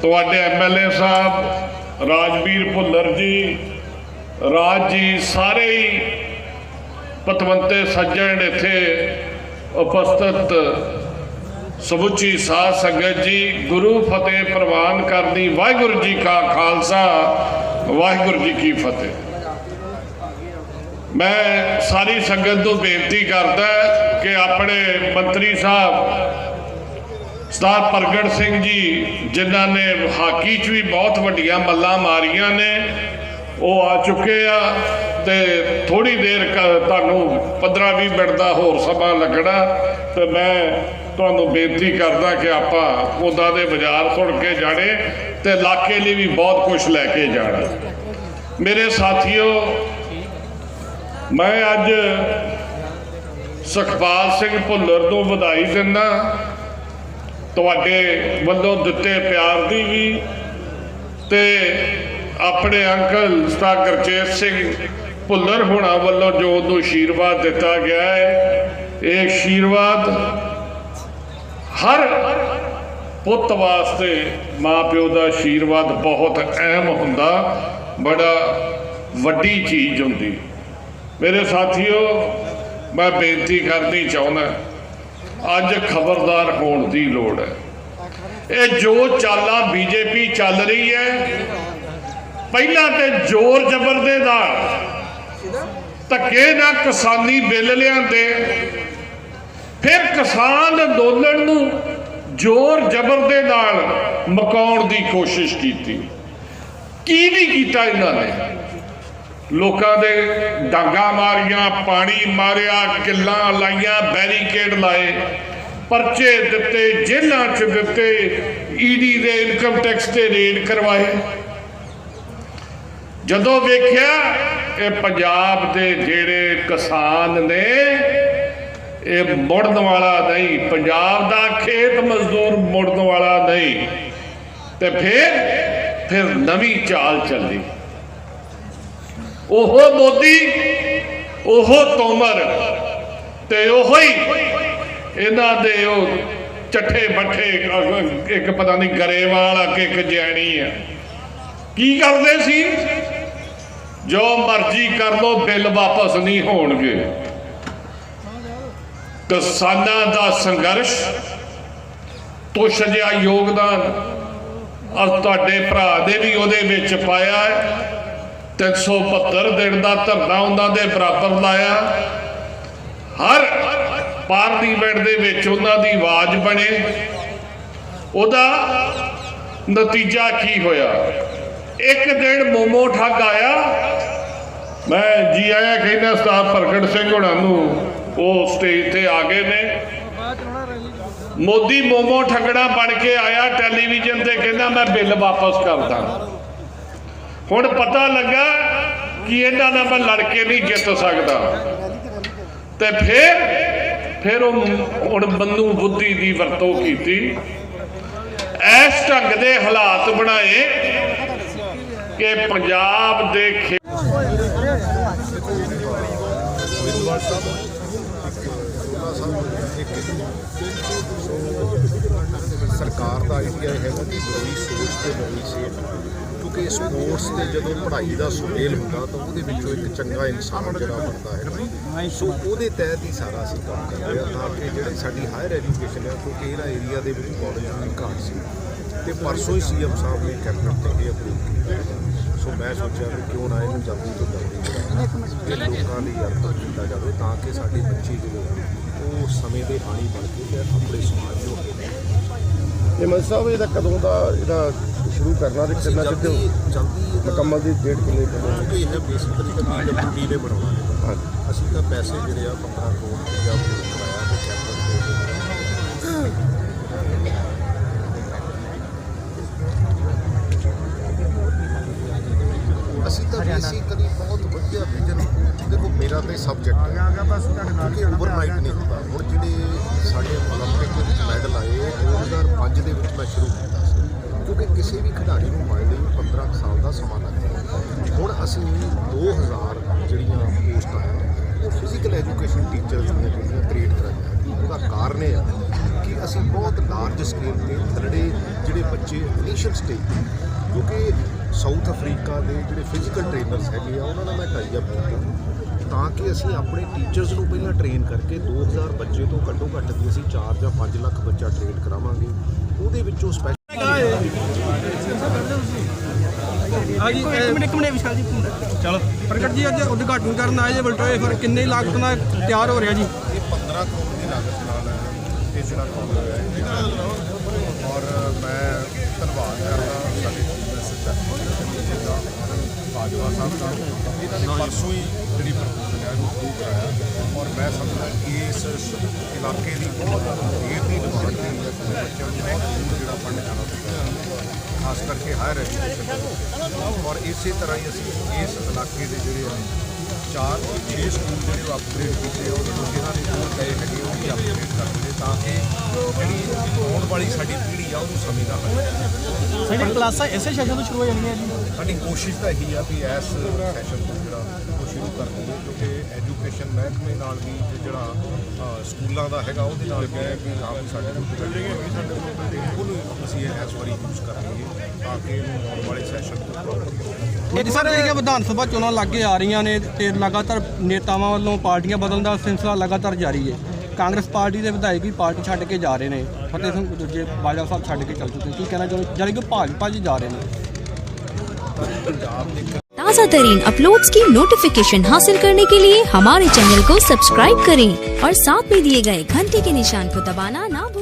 ਤੁਹਾਡੇ ਐਮਐਲਏ ਸਾਹਿਬ ਰਾਜਵੀਰ ਭੁੱਲਰ ਜੀ, ਰਾਜ ਜੀ, ਸਾਰੇ ਹੀ ਪਤਵੰਤੇ ਸੱਜਣ ਇੱਥੇ ਉਪਸਥਿਤ ਸਮੁੱਚੀ ਸਾਧ ਸੰਗਤ ਜੀ, ਗੁਰੂ ਫਤਿਹ ਪ੍ਰਵਾਨ ਕਰਨੀ। ਵਾਹਿਗੁਰੂ ਜੀ ਕਾ ਖਾਲਸਾ, ਵਾਹਿਗੁਰੂ ਜੀ ਕੀ ਫਤਿਹ। ਮੈਂ ਸਾਰੀ ਸੰਗਤ ਨੂੰ ਬੇਨਤੀ ਕਰਦਾ ਕਿ ਆਪਣੇ ਮੰਤਰੀ ਸਾਹਿਬ ਸਰਦਾਰ ਪ੍ਰਗਟ ਸਿੰਘ ਜੀ, ਜਿਨ੍ਹਾਂ ਨੇ ਹਾਕੀ 'ਚ ਵੀ ਬਹੁਤ ਵੱਡੀਆਂ ਮੱਲਾਂ ਮਾਰੀਆਂ ਨੇ, ਉਹ ਆ ਚੁੱਕੇ ਆ ਤੇ ਥੋੜੀ ਦੇਰ ਤੁਹਾਨੂੰ 15-20 ਮਿੰਟ ਦਾ ਹੋਰ ਸਮਾਂ ਲੱਗਣਾ ਤੇ ਮੈਂ ਤੁਹਾਨੂੰ ਬੇਨਤੀ ਕਰਦਾ ਕਿ ਆਪਾਂ ਉਹਨਾਂ ਦੇ ਬਾਜ਼ਾਰ ਸੁਣ ਕੇ ਜਾਣੇ ਤੇ ਇਲਾਕੇ ਲਈ ਵੀ ਬਹੁਤ ਕੁਝ ਲੈ ਕੇ ਜਾਣਾ। ਮੇਰੇ ਸਾਥੀਓ, ਮੈਂ ਅੱਜ ਸੁਖਪਾਲ ਸਿੰਘ ਭੁੱਲਰ ਨੂੰ ਵਧਾਈ ਦਿੰਦਾ, ਤੁਹਾਡੇ ਵੱਲੋਂ ਦਿੱਤੇ ਪਿਆਰ ਦੀ ਵੀ ਤੇ ਆਪਣੇ ਅੰਕਲ ਸਰਦਾਰ ਗੁਰਚੇਤ ਸਿੰਘ ਭੁੱਲਰ ਹੋਣਾ ਵੱਲੋਂ ਜੋ ਉਹਨੂੰ ਆਸ਼ੀਰਵਾਦ ਦਿੱਤਾ ਗਿਆ ਹੈ। ਇਹ ਆਸ਼ੀਰਵਾਦ ਹਰ ਪੁੱਤ ਵਾਸਤੇ ਮਾਂ ਪਿਓ ਦਾ ਆਸ਼ੀਰਵਾਦ ਬਹੁਤ ਅਹਿਮ ਹੁੰਦਾ, ਬੜਾ ਵੱਡੀ ਚੀਜ਼ ਹੁੰਦੀ। ਮੇਰੇ ਸਾਥੀਓ, ਮੈਂ ਬੇਨਤੀ ਕਰਨੀ ਚਾਹੁੰਦਾ, ਅੱਜ ਖਬਰਦਾਰ ਹੋਣ ਦੀ ਲੋੜ ਹੈ। ਇਹ ਜੋ ਚਾਲਾਂ ਬੀਜੇਪੀ ਚੱਲ ਰਹੀ ਹੈ, ਪਹਿਲਾਂ ਤੇ ਜ਼ੋਰ ਜ਼ਬਰ ਦੇ ਨਾਲ ਧੱਕੇ ਨਾਲ ਕਿਸਾਨੀ ਬਿੱਲ ਲਿਆਂਦੇ, ਫਿਰ ਕਿਸਾਨ ਅੰਦੋਲਨ ਨੂੰ ਜ਼ੋਰ ਜ਼ਬਰ ਦੇ ਨਾਲ ਮੁਕਾਉਣ ਦੀ ਕੋਸ਼ਿਸ਼ ਕੀਤੀ। ਕੀ ਨਹੀਂ ਕੀਤਾ ਇਹਨਾਂ ਨੇ? ਲੋਕਾਂ ਦੇ ਡਾਂਗਾ ਮਾਰੀਆਂ, ਪਾਣੀ ਮਾਰਿਆ, ਕਿੱਲਾਂ ਲਾਈਆਂ, ਬੈਰੀਕੇਡ ਲਾਏ, ਪਰਚੇ ਦਿੱਤੇ, ਜੇਲ੍ਹਾਂ 'ਚ ਦਿੱਤੇ, ਈਡੀ ਦੇ ਇਨਕਮ ਟੈਕਸ ਤੇ ਰੇਡ ਕਰਵਾਏ। ਜਦੋਂ ਵੇਖਿਆ ਇਹ ਪੰਜਾਬ ਦੇ ਜਿਹੜੇ ਕਿਸਾਨ ਨੇ, ਇਹ ਮੁੜਨ ਵਾਲਾ ਨਹੀਂ, ਪੰਜਾਬ ਦਾ ਖੇਤ ਮਜ਼ਦੂਰ ਮੁੜਨ ਵਾਲਾ ਨਹੀਂ, ਤੇ ਫਿਰ ਨਵੀਂ ਚਾਲ ਚੱਲੀ। ਉਹ ਮੋਦੀ, ਉਹ ਤੋਮਰ ਤੇ ਉਹੋ ਹੀ ਇਹਨਾਂ ਦੇ ਉਹ ਚੱਠੇ ਬੱਠੇ, ਇੱਕ ਪਤਾ ਨਹੀਂ ਗਰੇਵਾਲ ਆ ਕਿ ਇੱਕ ਜੈਣੀ ਆ, ਕੀ ਕਰਦੇ ਸੀ? ਜੋ ਮਰਜ਼ੀ ਕਰ ਲੋ, ਬਿੱਲ ਵਾਪਸ ਨਹੀਂ ਹੋਣਗੇ। ਕਿਸਾਨਾਂ ਦਾ ਸੰਘਰਸ਼, ਤੁਛ ਜਿਹਾ ਯੋਗਦਾਨ ਤੁਹਾਡੇ ਭਰਾ ਨੇ ਵੀ ਉਹਦੇ ਵਿੱਚ ਪਾਇਆ ਹੈ। 372 ਦਿਨ ਦਾ ਧਰਨਾ ਉਹਨਾਂ ਦੇ ਬਰਾਬਰ ਲਾਇਆ। ਹਰ ਪਾਰਲੀਮੈਂਟ ਦੇ ਵਿੱਚ ਉਹਨਾਂ ਦੀ ਆਵਾਜ਼ ਬਣੇ। ਉਹਦਾ ਨਤੀਜਾ ਕੀ ਹੋਇਆ? ਇੱਕ ਦਿਨ ਮੋਮੋ ਠੱਗ ਆਇਆ, ਮੈਂ ਜੀ ਆਇਆ ਕਹਿੰਦਾ ਸਰਦਾਰ ਪ੍ਰਗਟ ਸਿੰਘ ਹੋਣਾ ਨੂੰ, ਉਹ ਸਟੇਜ ਤੇ ਆ ਗਏ ਨੇ। ਮੋਦੀ ਮੋਮੋ ਠੱਗੜਾ ਬਣ ਕੇ ਆਇਆ ਟੈਲੀਵਿਜ਼ਨ ਤੇ, ਕਹਿੰਦਾ ਮੈਂ ਬਿੱਲ ਵਾਪਸ ਕਰਦਾ। ਹੁਣ ਪਤਾ ਲੱਗਾ ਕਿ ਇਹਨਾਂ ਨਾਲ ਮੈਂ ਲੜ ਕੇ ਨਹੀਂ ਜਿੱਤ ਸਕਦਾ, ਤੇ ਫਿਰ ਉਹ ਹੁਣ ਬੰਦੂ ਬੁੱਧੀ ਦੀ ਵਰਤੋਂ ਕੀਤੀ। ਇਸ ਢੰਗ ਦੇ ਹਾਲਾਤ ਬਣਾਏ ਕਿ ਪੰਜਾਬ ਦੇ ਸਰਕਾਰ ਦਾ ਆਈਡੀਆ ਹੈਗਾ ਕਿ ਬੜੀ ਸੋਚ ਤੇ ਬੜੀ ਸੇਧ, ਕਿਉਂਕਿ ਸਪੋਰਟਸ ਤੇ ਜਦੋਂ ਪੜ੍ਹਾਈ ਦਾ ਸੁਮੇਲ ਹੁੰਦਾ ਤਾਂ ਉਹਦੇ ਵਿੱਚੋਂ ਇੱਕ ਚੰਗਾ ਇਨਸਾਨ ਜਿਹੜਾ ਬਣਦਾ ਹੈ। ਸੋ ਉਹਦੇ ਤਹਿਤ ਹੀ ਸਾਰਾ ਅਸੀਂ ਕੰਮ ਕਰ ਰਹੇ ਹਾਂ, ਤਾਂ ਕਿ ਜਿਹੜੀ ਸਾਡੀ ਹਾਇਰ ਐਜੂਕੇਸ਼ਨ ਹੈ, ਕਿਉਂਕਿ ਇਹਨਾਂ ਏਰੀਆ ਦੇ ਵਿੱਚ ਕਾਲਜ ਵੀ ਘੱਟ ਸੀ, ਤੇ ਪਰਸੋਂ ਹੀ ਸੀਐਮ ਸਾਹਿਬ ਨੇ ਕੈਬਨਿਟ ਤੇ ਇਹ ਅਪਰੂਵ ਕੀਤਾ। ਸੋ ਮੈਂ ਸੋਚਿਆ ਵੀ ਕਿਉਂ ਨਾ ਇਹਨੂੰ ਜਲਦੀ ਤੋਂ ਜਲਦੀ ਇਹ ਲੋਕਾਂ ਲਈ ਅਰਪਣ ਕੀਤਾ ਜਾਵੇ, ਤਾਂ ਕਿ ਸਾਡੇ ਬੱਚੇ ਜਿਹੜੇ ਉਹ ਸਮੇਂ ਦੇ ਹਾਣੀ ਬਣ ਕੇ ਆਪਣੇ ਸਮਾਜ ਨੂੰ ਇਹ ਮਨ ਸਾਹਿਬ, ਇਹਦਾ ਕਦੋਂ ਦਾ ਇਹਦਾ ਸ਼ੁਰੂ ਕਰਨਾ ਤੇ ਕਿੰਨਾ ਜਲਦੀ ਮੁਕੰਮਲ ਦੀ ਡੇਟ ਕਿੰਨੀ ਕਿਉਂਕਿ ਇਹ ਬੇਸਿਕਲੀ ਤਾਂ PWD ਨੇ ਬਣਾਉਣਾ ਹੈ। ਅਸੀਂ ਤਾਂ ਪੈਸੇ ਜਿਹੜੇ ਆ 15 ਕਰੋੜ ਰੁਪਇਆ ਕਰਾਇਆ ਤੇ ਅਸੀਂ ਤਾਂ ਬੇਸਿਕਲੀ ਬਹੁਤ ਵਧੀਆ ਵਿਜ਼ਨ। ਦੇਖੋ ਮੇਰਾ ਤਾਂ ਸਬਜੈਕਟ ਹੈ ਕਿਉਂਕਿ ਓਵਰਨਾਈਟ ਨਹੀਂ ਹੁੰਦਾ। ਹੁਣ ਜਿਹੜੇ ਸਾਡੇ ਓਲੰਪਿਕ ਦੇ ਵਿੱਚ ਮੈਡਲ ਆਏ 2005 ਦੇ ਵਿੱਚ ਮੈਂ ਸ਼ੁਰੂ ਕੀਤਾ ਸੀ, ਕਿਉਂਕਿ ਕਿਸੇ ਵੀ ਖਿਡਾਰੀ ਨੂੰ ਮੰਨ ਲਈ 15 ਸਾਲ ਦਾ ਸਮਾਂ ਲੱਗਦਾ। ਹੁਣ ਅਸੀਂ 2000 ਜਿਹੜੀਆਂ ਪੋਸਟਾਂ ਆ ਉਹ ਫਿਜ਼ੀਕਲ ਐਜੂਕੇਸ਼ਨ ਟੀਚਰਸ ਦੀਆਂ ਜਿਹੜੀਆਂ ਕ੍ਰੀਏਟ ਕਰਾਈਆਂ। ਉਹਦਾ ਕਾਰਨ ਇਹ ਹੈ ਕਿ ਅਸੀਂ ਬਹੁਤ ਲਾਰਜ ਸਕੇਲ 'ਤੇ ਥਰੜੇ ਜਿਹੜੇ ਬੱਚੇ ਇਨੀਸ਼ੀਅਲ ਸਟੇਜ, ਕਿਉਂਕਿ ਸਾਊਥ ਅਫਰੀਕਾ ਦੇ ਜਿਹੜੇ ਫਿਜ਼ੀਕਲ ਟ੍ਰੇਨਰਸ ਹੈਗੇ ਆ ਉਹਨਾਂ ਨਾਲ ਮੈਂ ਟਾਈ ਅਪ ਕੀਤਾ ਤਾਂ ਕਿ ਅਸੀਂ ਆਪਣੇ ਟੀਚਰਸ ਨੂੰ ਪਹਿਲਾਂ ਟ੍ਰੇਨ ਕਰਕੇ 2000 ਬੱਚੇ ਤੋਂ ਘੱਟੋ ਘੱਟ ਵੀ ਅਸੀਂ 4 ਜਾਂ 5 ਲੱਖ ਬੱਚਾ ਟ੍ਰੇਨ ਕਰਾਵਾਂਗੇ। ਉਹਦੇ ਵਿੱਚੋਂ ਹਾਂਜੀ ਇੱਕ ਮਿੰਟ ਵਿਸ਼ਾਲ ਜੀ ਚਲੋ ਪ੍ਰਗਟ ਜੀ ਅੱਜ ਉਦਘਾਟਨ ਕਰਨ ਆਏ ਜੇ ਬਲਟੋਏ ਫਿਰ ਕਿੰਨੇ ਲਾਗਤ ਨਾਲ ਤਿਆਰ ਹੋ ਰਿਹਾ ਜੀ? ਇਹ 15 ਕਰੋੜ ਦੀ ਲਾਗਤ ਨਾਲ ਇਹ ਜਿਹੜਾ ਕੰਮ ਹੋਇਆ ਹੈ ਔਰ ਮੈਂ ਧੰਨਵਾਦ ਕਰਦਾ ਸਾਡੇ ਬਾਜਵਾ ਸਾਹਿਬ ਦਾ ਇਹਨਾਂ ਨੇ ਪਰਸੋਂ ਹੀ ਜਿਹੜੀ ਪ੍ਰਪੋਜ਼ਲ ਹੈ ਉਹ ਅਪਰੂਵ ਕਰਾਇਆ ਔਰ ਮੈਂ ਸਮਝਦਾ ਕਿ ਇਸ ਇਲਾਕੇ ਦੀ ਬਹੁਤ ਦੇਰ ਦੀ ਡਿਮਾਂਡ ਹੈ ਬੱਚਿਆਂ ਨੂੰ ਬਹੁਤ ਦੂਰ ਜਿਹੜਾ ਪੜ੍ਹਨ ਜਾਣਾ ਪੈਂਦਾ ਖਾਸ ਕਰਕੇ ਹਾਇਰ ਐਜੂਕੇਸ਼ਨ ਔਰ ਇਸੇ ਤਰ੍ਹਾਂ ਹੀ ਅਸੀਂ ਇਸ ਇਲਾਕੇ ਦੇ ਜਿਹੜੇ 4-6 ਸਕੂਲ ਜਿਹੜੇ ਉਹ ਅਪਗ੍ਰੇਡ ਕੀਤੇ ਔਰ ਇਹਨਾਂ ਦੇ ਕੋਲ ਗਏ ਹੈਗੇ ਉਹ ਵੀ ਅਪਗ੍ਰੇਡ ਕਰਦੇ ਤਾਂ ਕਿ ਜਿਹੜੀ ਆਉਣ ਵਾਲੀ ਸਾਡੀ ਪੀੜ੍ਹੀ ਆ ਉਹਨੂੰ ਸਮੇਂ ਦਾ ਹੱਲ ਸਾਡੀ ਕਲਾਸਾਂ ਇਸੇ ਸੈਸ਼ਨ ਤੋਂ ਸ਼ੁਰੂ ਹੋ ਜਾਣਗੀਆਂ ਜੀ? ਸਾਡੀ ਕੋਸ਼ਿਸ਼ ਤਾਂ ਇਹੀ ਆ ਵੀ ਇਸ ਸੈਸ਼ਨ ਤੋਂ ਜਿਹੜਾ ਉਹ ਸ਼ੁਰੂ ਕਰ ਦਈਏ ਕਿਉਂਕਿ ਐਜੂਕੇਸ਼ਨ ਮਹਿਕਮੇ ਨਾਲ ਵੀ ਜਿਹੜਾ ਸਕੂਲਾਂ ਦਾ ਹੈਗਾ ਉਹਦੇ ਨਾਲ ਵੀ ਹੈ ਕਿ ਆਪ ਸਾਡੇ ਉਹਨੂੰ ਅਸੀਂ ਇਸ ਵਾਰੀ ਯੂਜ਼ ਕਰ ਲਈਏ ਤਾਂ ਕਿ ਇਹਨੂੰ ਆਉਣ ਵਾਲੇ ਸੈਸ਼ਨ ਤੋਂ ਇਹ ਸਰ ਜਿਹੜੀਆਂ ਵਿਧਾਨ ਸਭਾ ਚੋਣਾਂ ਲਾਗੇ ਆ ਰਹੀਆਂ ਨੇ ਤੇ ਲਗਾਤਾਰ ਨੇਤਾਵਾਂ ਵੱਲੋਂ ਪਾਰਟੀਆਂ ਬਦਲਣ ਦਾ ਸਿਲਸਿਲਾ ਲਗਾਤਾਰ ਜਾਰੀ ਹੈ। ਕਾਂਗਰਸ ਪਾਰਟੀ ਦੇ ਵਿਧਾਇਕ ਵੀ ਪਾਰਟੀ ਛੱਡ ਕੇ ਜਾ ਰਹੇ ਨੇ, ਫਤਿਹ ਸਿੰਘ ਦੂਜੇ ਬਾਜਵਾ ਸਾਹਿਬ ਛੱਡ ਕੇ ਚੱਲ ਚੁੱਕੇ। ਕੀ ਕਹਿਣਾ ਚਾਹੁੰਦੇ ਜਾਨੀ ਕਿ ਭਾਜਪਾ 'ਚ ਜਾ ਰਹੇ ਨੇ? ताज़ा तरीन अपलोड्स की नोटिफिकेशन हासिल करने के लिए हमारे चैनल को सब्सक्राइब करें और साथ में दिए गए घंटी के निशान को दबाना ना भूलें।